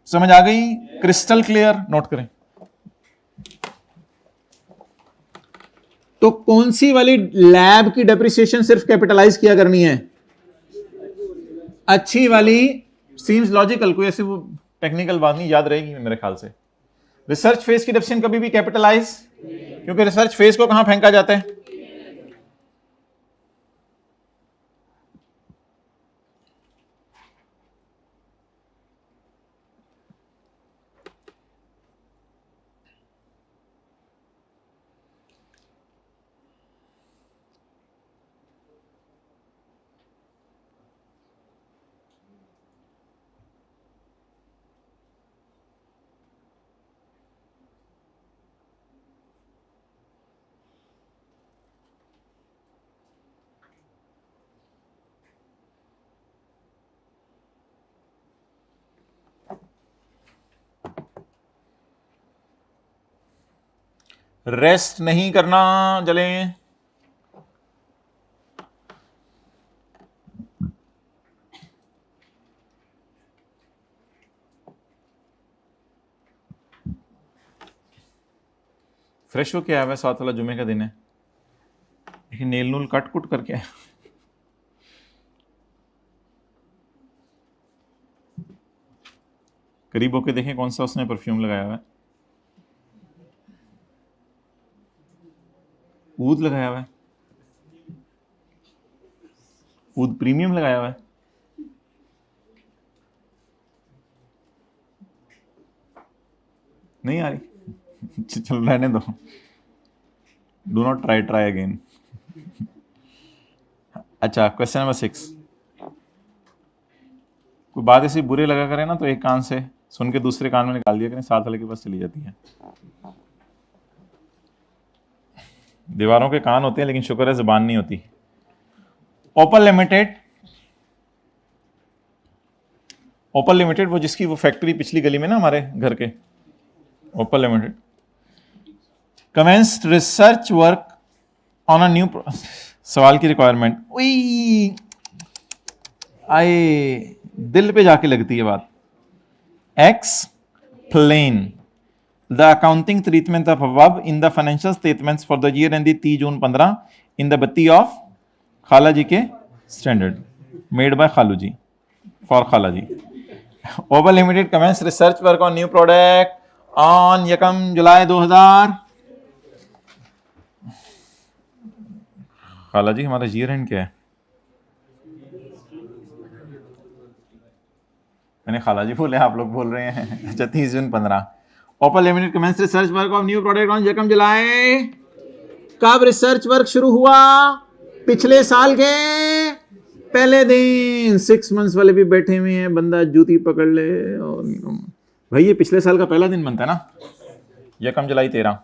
समझ आ गई? Crystal clear? नोट करें। तो कौन सी वाली लैब की डेप्रिसिएशन सिर्फ कैपिटलाइज किया करनी है? अच्छी वाली। सीम्स लॉजिकल, कोई ऐसी वो टेक्निकल बात नहीं, याद रहेगी मेरे ख्याल से। रिसर्च फेज की डेप्रिसिएशन कभी भी कैपिटलाइज, क्योंकि रिसर्च फेज को कहां फेंका जाता है? रेस्ट नहीं करना चले। फ्रेश हो के आया हुआ, 7 वाला जुमे का दिन है, लेकिन नेल नूल कट कुट करके आया। करीब होके देखें कौन सा उसने परफ्यूम लगाया हुआ है। ऊद लगाया हुआ है, ऊद प्रीमियम लगाया हुआ है। नहीं आ रही? चल रहने दो, डू नॉट ट्राई अगेन। अच्छा, क्वेश्चन नंबर 6। कोई बात ऐसी बुरे लगा करे ना तो एक कान से सुन के दूसरे कान में निकाल दिया करें, साथ वाले के पास चली जाती है। दीवारों के कान होते हैं लेकिन शुक्र है जुबान नहीं होती। ओपल लिमिटेड, ओपल लिमिटेड वो जिसकी वो फैक्ट्री पिछली गली में ना हमारे घर के, Opal Limited commenced research work on a new. सवाल की रिक्वायरमेंट, ओई आए दिल पे जाके लगती है बात। Explain the accounting treatment of above in the financial statements for the year ended 30 जून 15 in the बत्ती of खाला जी के स्टैंडर्ड मेड बाय खालू जी फॉर खाला जी। Opal Limited commence research work on new product on 1 July 2000। खाला जी हमारा ईयर एंड क्या है? मैंने खाला जी बोले, आप लोग बोल रहे हैं। अच्छा, 30 जून 15। Opal Limited commence research work of new product on 1 July. कब रिसर्च वर्क शुरू हुआ? पिछले साल के पहले दिन 6 मंथ्स वाले भी बैठे हुए हैं, बंदा जूती पकड़ ले। और भाई ये पिछले साल का पहला दिन बनता है ना, यकम जुलाई 13।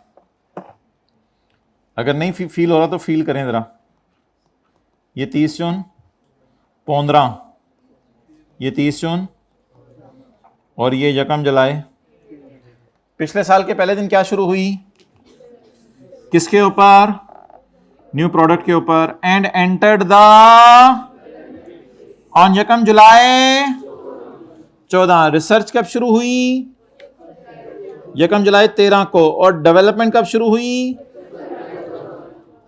अगर नहीं फील हो रहा तो फील करें जरा। ये 30 जून 15, ये 30 जून और ये यकम जुलाई। पिछले साल के पहले दिन क्या शुरू हुई, किसके ऊपर, न्यू प्रोडक्ट के ऊपर। एंड एंटर्ड द ऑन यकम जुलाई 14। रिसर्च कब शुरू हुई, यकम जुलाई 13 को। और डेवलपमेंट कब शुरू हुई,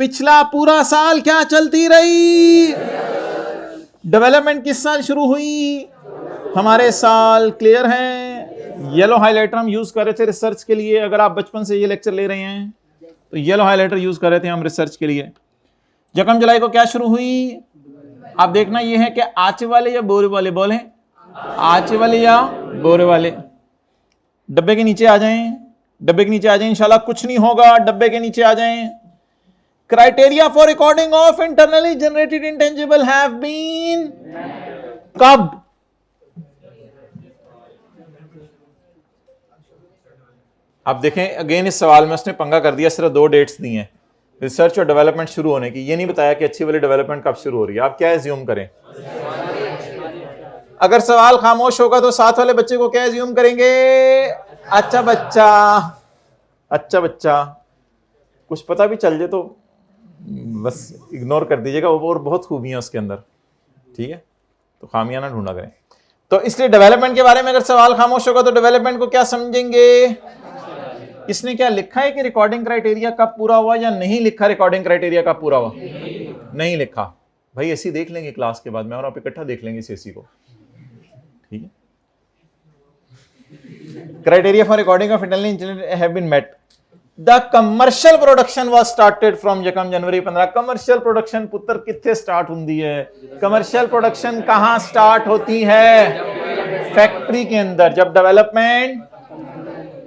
पिछला पूरा साल क्या चलती रही। डेवलपमेंट किस साल शुरू हुई, हमारे साल। क्लियर है। येलो हाइलाइटर हम यूज कर रहे थे रिसर्च के लिए। अगर आप बचपन से ये लेक्चर ले रहे हैं तो येलो हाइलाइटर यूज कर रहे थे हम रिसर्च के लिए। यकम जुलाई को क्या शुरू हुई, आप देखना ये है कि आचे वाले या बोरे वाले, बोले आचे वाले या बोरे वाले। डब्बे के नीचे आ जाएं, डब्बे के नीचे आ जाएं, इंशाल्लाह कुछ नहीं होगा, डब्बे के नीचे आ जाएं। Criteria for recording of internally generated intangible have been, कब, आप देखें अगेन इस सवाल में उसने पंगा कर दिया, सिर्फ 2 डेट्स दी हैं रिसर्च और डेवलपमेंट शुरू होने की। ये नहीं बताया कि अच्छी वाली डेवलपमेंट कब शुरू हो रही है। आप क्या एज्यूम करें, अगर सवाल खामोश होगा तो साथ वाले बच्चे को क्या एज्यूम करेंगे, अच्छा बच्चा, अच्छा बच्चा। कुछ पता भी चल जाए तो बस इग्नोर कर दीजिएगा, और बहुत खूबियां उसके अंदर, ठीक है। तो खामियां ना ढूंढा करें। तो इसलिए डेवलपमेंट के बारे में अगर सवाल खामोश होगा तो डेवलपमेंट को क्या समझेंगे, इसने क्या लिखा है कि रिकॉर्डिंग क्राइटेरिया कब पूरा हुआ, या नहीं लिखा रिकॉर्डिंग क्राइटेरिया कब पूरा हुआ, नहीं लिखा। भाई ऐसी देख लेंगे क्लास के बाद में, और आप इकट्ठा देख लेंगे सीसी को, ठीक है। Criteria for recording of internal engineer have been met. The commercial production was started from यकम जनवरी 15। कमर्शियल प्रोडक्शन पुत्र कितने स्टार्ट होती है, कमर्शियल प्रोडक्शन कहां स्टार्ट होती है, फैक्ट्री के अंदर। जब डेवलपमेंट,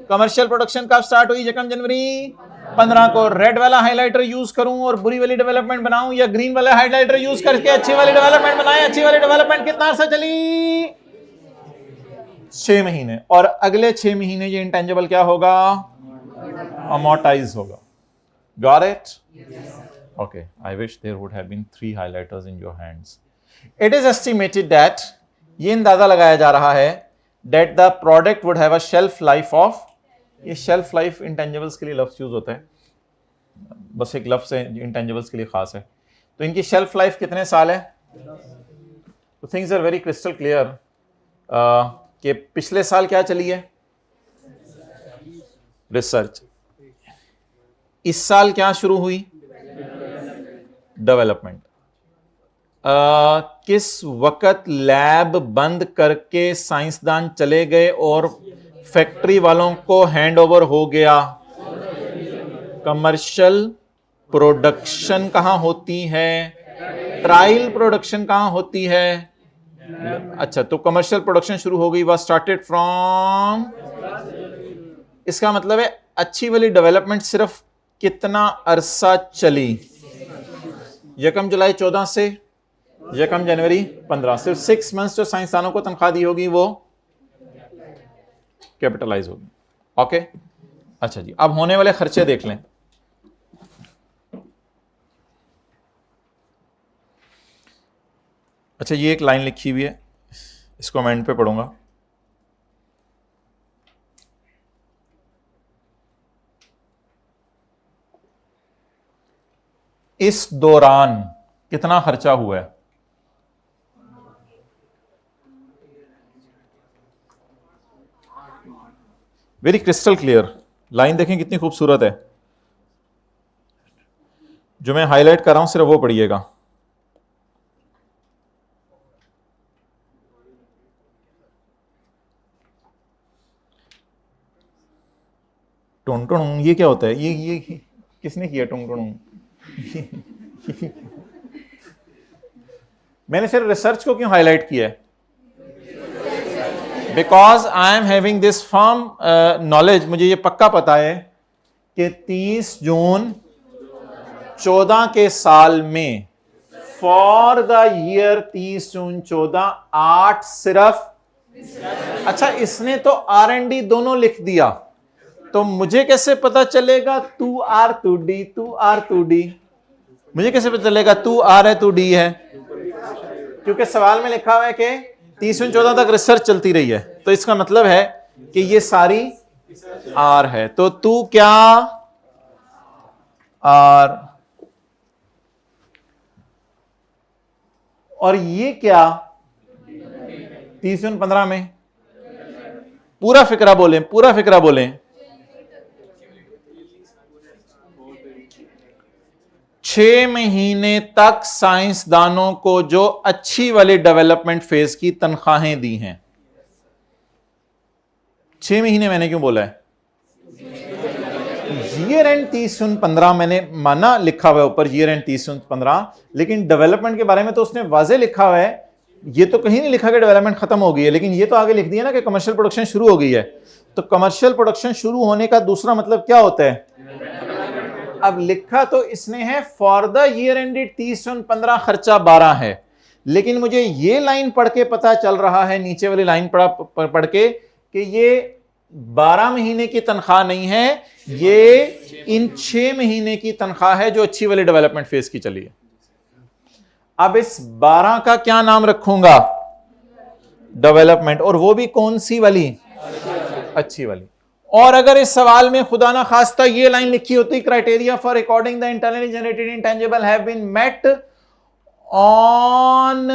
कमर्शियल प्रोडक्शन कब स्टार्ट हुई, यकम जनवरी 15 को। रेड वाला हाइलाइटर यूज करूं और बुरी वाली डेवलपमेंट बनाऊं, या ग्रीन वाला हाइलाइटर यूज करके अच्छी वाली डेवलपमेंट बनाएं। अच्छी वाली डेवलपमेंट कितना अर्सा चली, 6 महीने। और अगले 6 महीने ये इंटेंजिबल क्या होगा, amortize होगा। Got it? Okay. I wish there would have been 3 highlighters in your hands. It is estimated that, ये अंदाजा लगाया जा रहा है, that the product would have a shelf life of, ये shelf life intangibles के लिए लफ्ज यूज होता है, बस एक लफ्ज है intangibles के लिए खास है। तो इनकी shelf life कितने साल है। तो things are very crystal clear कि पिछले साल क्या चली है, रिसर्च। इस साल क्या शुरू हुई, डेवलपमेंट। किस वक्त लैब बंद करके साइंसदान चले गए और फैक्ट्री वालों को हैंड ओवर हो गया। कमर्शियल प्रोडक्शन कहां होती है, ट्रायल प्रोडक्शन कहां होती है। अच्छा, तो कमर्शियल प्रोडक्शन शुरू हो गई, वाज स्टार्टेड फ्रॉम। इसका मतलब है अच्छी वाली डेवलपमेंट सिर्फ कितना अरसा चली, यकम जुलाई 14 से यकम जनवरी 15, सिर्फ 6 मंथ्स जो साइंसदानों को तनख्वाह दी होगी वो कैपिटलाइज होगी। ओके, अच्छा जी, अब होने वाले खर्चे देख लें। अच्छा, ये एक लाइन लिखी हुई है, इसको मैं एंड पे पढ़ूंगा। इस दौरान कितना खर्चा हुआ है, वेरी क्रिस्टल क्लियर लाइन देखें कितनी खूबसूरत है। जो मैं हाईलाइट कर रहा हूं सिर्फ वो पढ़िएगा। टुन टुन, ये क्या होता है, ये किसने किया टुन टुन? मैंने सिर्फ रिसर्च को क्यों हाईलाइट किया है? Because I am having this firm knowledge, मुझे ये पक्का पता है कि 30 जून 14 के साल में फॉर द ईयर 30 जून 14 8 सिर्फ। अच्छा, इसने तो R&D दोनों लिख दिया, तो मुझे कैसे पता चलेगा तू आर तू डी, तू आर तू डी? मुझे कैसे पता चलेगा तू आर है तू डी है? क्योंकि सवाल में लिखा हुआ है कि 30 जून 14 तक रिसर्च चलती रही है, तो इसका मतलब है कि ये सारी आर है। तो तू क्या आर, और ये क्या 30 जून 15 में? पूरा फिक्रा बोलें, पूरा फिक्रा बोलें। 6 महीने तक साइंसदानों को जो अच्छी वाली डेवलपमेंट फेज की तनख्वाहें दी हैं। 6 महीने मैंने क्यों बोला है? ईयर एंड 30 जून 15 मैंने माना, लिखा हुआ है ऊपर ईयर एंड 30 जून 15, लेकिन डेवलपमेंट के बारे में तो उसने वाजे लिखा हुआ है। ये तो कहीं नहीं लिखा कि डेवलपमेंट खत्म हो गई है, लेकिन ये तो आगे लिख दिया ना कि कमर्शियल प्रोडक्शन शुरू हो गई है। तो कमर्शियल प्रोडक्शन शुरू होने का दूसरा मतलब क्या होता है? अब लिखा तो इसने है फॉर द ईयर एंडेड 30 जून 15 खर्चा 12 है, लेकिन मुझे ये लाइन पढ़ के पता चल रहा है, नीचे वाली लाइन पढ़ के, कि ये 12 महीने की तनख्वाह नहीं है, ये इन 6 महीने की तनख्वाह है जो अच्छी वाली डेवलपमेंट फेज की चली है। अब इस 12 का क्या नाम रखूंगा? डेवलपमेंट, और वो भी कौन सी वाली? अच्छी वाली। और अगर इस सवाल में खुदा ना खास्ता ये लाइन लिखी होती, criteria for recording the internally generated intangible have been met on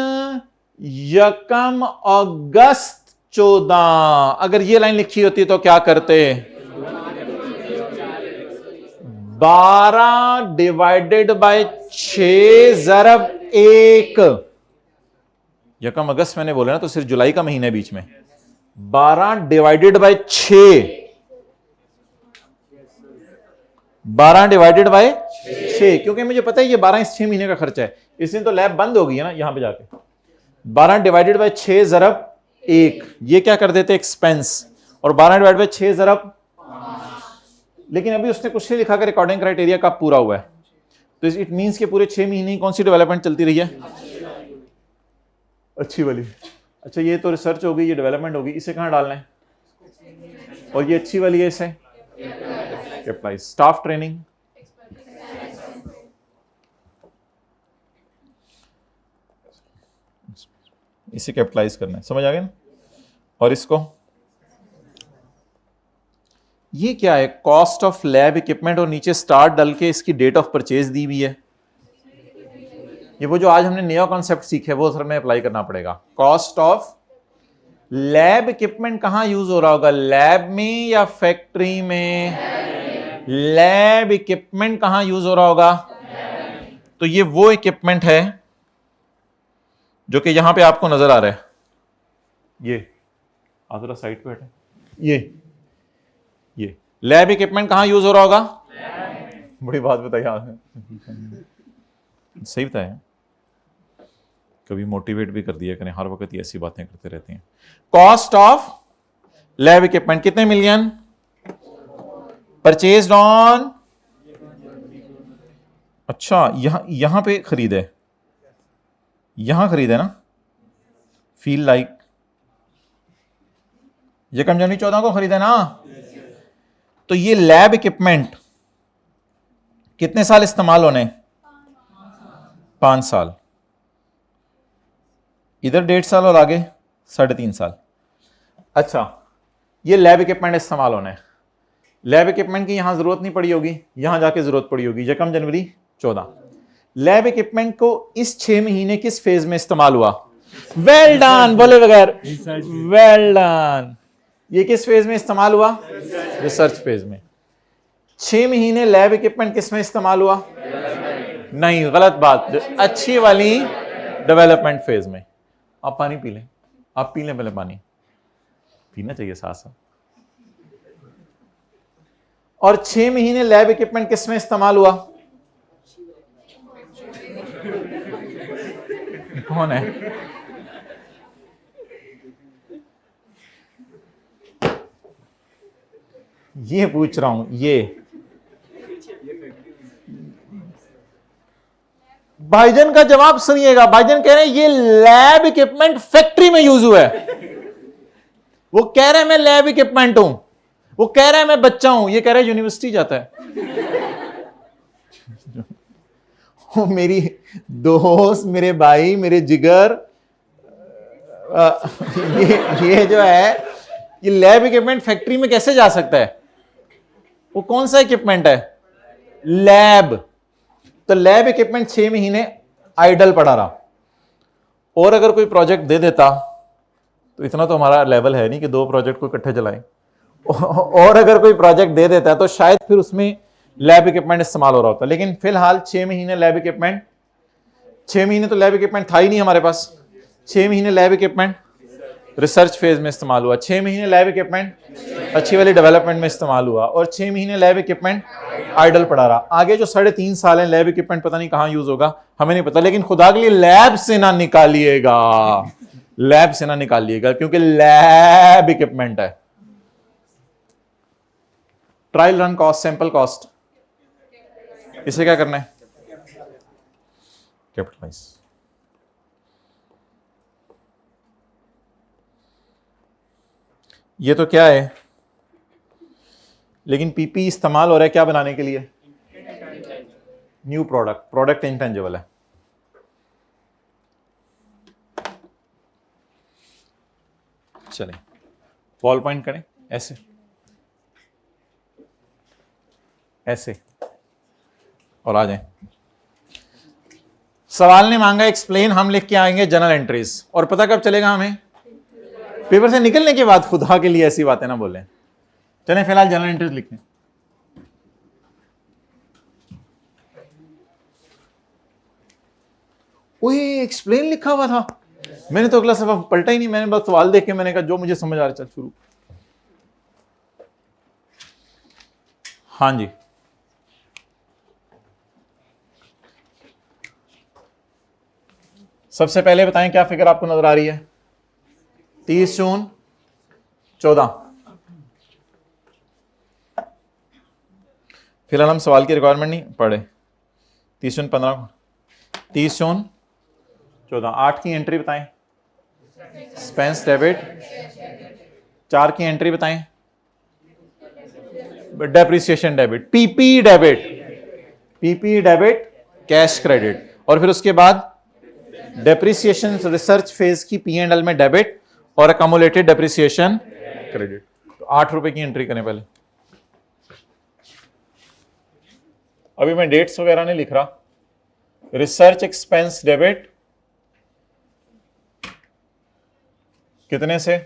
1 August 14, अगर ये लाइन लिखी होती तो क्या करते? 12 डिवाइडेड बाय 6 ज़रब 1। 1 अगस्त मैंने बोला ना, तो सिर्फ जुलाई का महीना है बीच में। 12 डिवाइडेड बाय 6, 12 डिवाइडेड बाय 6, क्योंकि मुझे पता है ये 12 इस 6 महीने का खर्चा है, इसलिए तो लैब बंद हो गई है ना यहां पे जाके। 12 डिवाइडेड बाय 6 ज़रब 1, ये क्या कर देते? एक्सपेंस। और 12 डिवाइडेड बाय 6 ज़रब, लेकिन अभी उसने कुछ नहीं लिखा कि रिकॉर्डिंग क्राइटेरिया कब पूरा हुआ है, तो इट मींस के पूरे 6 महीने कौन सी डेवलपमेंट चलती रही है? अच्छी वाली। अच्छा, ये तो रिसर्च हो गई, ये डेवलपमेंट होगी, इसे कहां डालना है? और ये अच्छी वाली है, इसे कैपिटलाइज। स्टाफ ट्रेनिंग, इसे कैपिटलाइज करना है, समझ आ गया ना? और इसको, ये क्या है? कॉस्ट ऑफ लैब इक्विपमेंट, और नीचे स्टार्ट डाल के इसकी डेट ऑफ परचेज दी हुई है। ये वो जो आज हमने नया कॉन्सेप्ट सीखे वो सर में अप्लाई करना पड़ेगा। कॉस्ट ऑफ लैब इक्विपमेंट कहां यूज हो रहा होगा? लैब में या फैक्ट्री में? लैब इक्विपमेंट कहां यूज हो रहा होगा? तो ये वो इक्विपमेंट है जो कि यहां पे आपको नजर आ रहा है। ये आप जरा साइड पे हटे। ये लैब इक्विपमेंट कहां यूज हो रहा होगा? बड़ी बात बताइए आपने, सही बताया। कभी मोटिवेट भी कर दिया करें, हर वक्त ये ऐसी बातें करते रहते हैं। कॉस्ट ऑफ लैब इक्विपमेंट कितने मिलियन? परचेज्ड ऑन, अच्छा यहां पे खरीदे, यहां खरीदे ना, फील लाइक 1 जनवरी 14 को खरीदे ना। तो ये लैब इक्विपमेंट कितने साल इस्तेमाल होने? 5 साल। इधर 1.5 साल और आगे 3.5 साल। अच्छा, ये लैब इक्विपमेंट इस्तेमाल होना है। लैब इक्विपमेंट की यहां जरूरत नहीं पड़ी होगी, यहां जाके जरूरत पड़ी होगी 1 जनवरी 14। लैब इक्विपमेंट को इस 6 महीने किस फेज में इस्तेमाल हुआ? वेल डन बोले बगैर, वेल डन। ये किस फेज में इस्तेमाल हुआ? रिसर्च फेज में। 6 महीने लैब इक्विपमेंट किस में इस्तेमाल हुआ? नहीं, गलत बात, अच्छी वाली डेवलपमेंट फेज में। आप पानी पी लें, आप पी लें, पहले पानी पीना चाहिए साथ साथ। और 6 महीने लैब इक्विपमेंट किस में इस्तेमाल हुआ? कौन है? ये पूछ रहा हूं, ये भाईजान का जवाब सुनिएगा, भाईजान कह रहे हैं ये लैब इक्विपमेंट फैक्ट्री में यूज हुआ है। वो कह रहे हैं मैं लैब इक्विपमेंट हूं, वो कह रहा है मैं बच्चा हूं, ये कह रहा है यूनिवर्सिटी जाता है। वो मेरी दोस्त, मेरे भाई, मेरे जिगर, ये जो है ये लैब इक्विपमेंट फैक्ट्री में कैसे जा सकता है? वो कौन सा इक्विपमेंट है? लैब। तो लैब इक्विपमेंट 6 महीने आइडल पड़ा रहा। और अगर कोई प्रोजेक्ट दे देता, तो इतना तो हमारा लेवल है नहीं कि 2 प्रोजेक्ट को इकट्ठे चलाएं। और अगर कोई प्रोजेक्ट दे देता है तो शायद फिर उसमें लैब इक्विपमेंट इस्तेमाल हो रहा होता। लेकिन फिलहाल 6 महीने लैब इक्विपमेंट, 6 महीने तो लैब इक्विपमेंट था ही नहीं हमारे पास। 6 महीने लैब इक्विपमेंट रिसर्च फेज में इस्तेमाल हुआ, 6 महीने लैब इक्विपमेंट अच्छी वाली डेवलपमेंट में इस्तेमाल हुआ, और 6 महीने लैब इक्विपमेंट आइडल पड़ा रहा। आगे जो 3.5 साल है लैब इक्विपमेंट पता नहीं कहां यूज होगा, हमें नहीं पता। लेकिन खुदा के लिए लैब से ना निकालिएगा, लैब से ना निकालिएगा, क्योंकि लैब इक्विपमेंट है। Trial run cost, sample cost, इसे क्या करना है? कैपिटलाइज। ये तो क्या है, लेकिन पीपी इस्तेमाल हो रहा है क्या बनाने के लिए? न्यू प्रोडक्ट, प्रोडक्ट इंटेंजिबल है। चलें बॉल पॉइंट करें, ऐसे ऐसे, और आ जाएं। सवाल ने मांगा एक्सप्लेन, हम लिख के आएंगे जनरल एंट्रीज, और पता कब चलेगा हमें? पेपर से निकलने के बाद। खुदा के लिए ऐसी बातें ना बोलें। चलें फिलहाल जनरल एंट्रीज लिखें। ओए एक्सप्लेन लिखा हुआ था, मैंने तो अगला सफा पलटा ही नहीं, मैंने बस सवाल देख के मैंने कहा जो मुझे समझ आ रहा है चल शुरू। हाँ जी, सबसे पहले बताएं क्या फिगर आपको नजर आ रही है? 30 जून 14। फिलहाल हम सवाल की रिक्वायरमेंट नहीं पढ़े। 30 जून 15, 30 जून 14। 8 की एंट्री बताएं, एक्सपेंस डेबिट। 4 की एंट्री बताएं, depreciation debit, PP debit, PP debit, cash credit, और फिर उसके बाद डेप्रिसिएशन रिसर्च फेज की P&L में डेबिट और अकोमोलेटेड डेप्रिसिएशन क्रेडिट। तो 8 रुपए की एंट्री करें पहले। अभी मैं डेट्स वगैरह नहीं लिख रहा। रिसर्च एक्सपेंस डेबिट कितने से?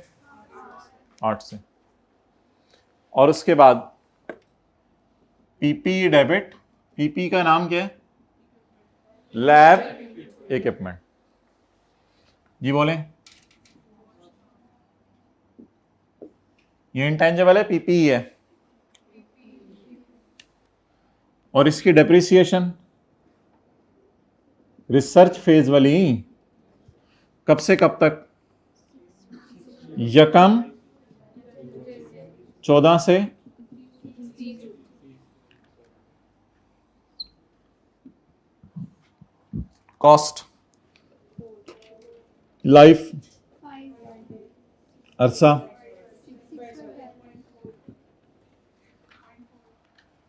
8 से। और उसके बाद पीपी डेबिट, पीपी का नाम क्या है? Lab equipment. जी बोलें, ये इंटेंजिबल है, पीपी है, और इसकी डेप्रिसिएशन रिसर्च फेज वाली कब से कब तक? यकम 14 से कॉस्ट लाइफ अरसा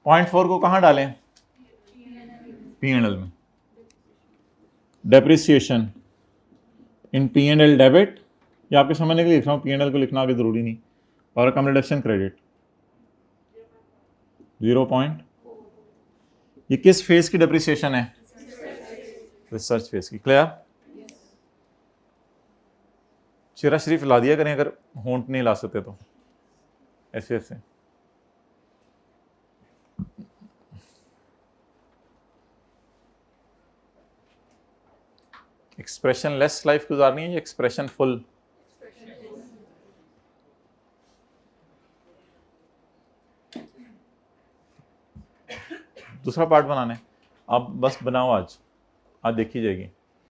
0.4 को कहां डालें? P&L में। डेप्रिसिएशन इन P&L डेबिट, ये आपके समझने के लिए लिख रहा हूं, P&L को लिखना आगे जरूरी नहीं। और अकोमोडेशन क्रेडिट 0. ये किस फेज की डेप्रिसिएशन है? रिसर्च फेज की। क्लियर? शेरा शरीफ ला दिया करें अगर होंठ नहीं ला सकते तो, ऐसे ऐसे। एक्सप्रेशन लेस लाइफ गुजारनी है या एक्सप्रेशन फुल? दूसरा पार्ट बनाना है। आप बस बनाओ, आज देखी जाएगी।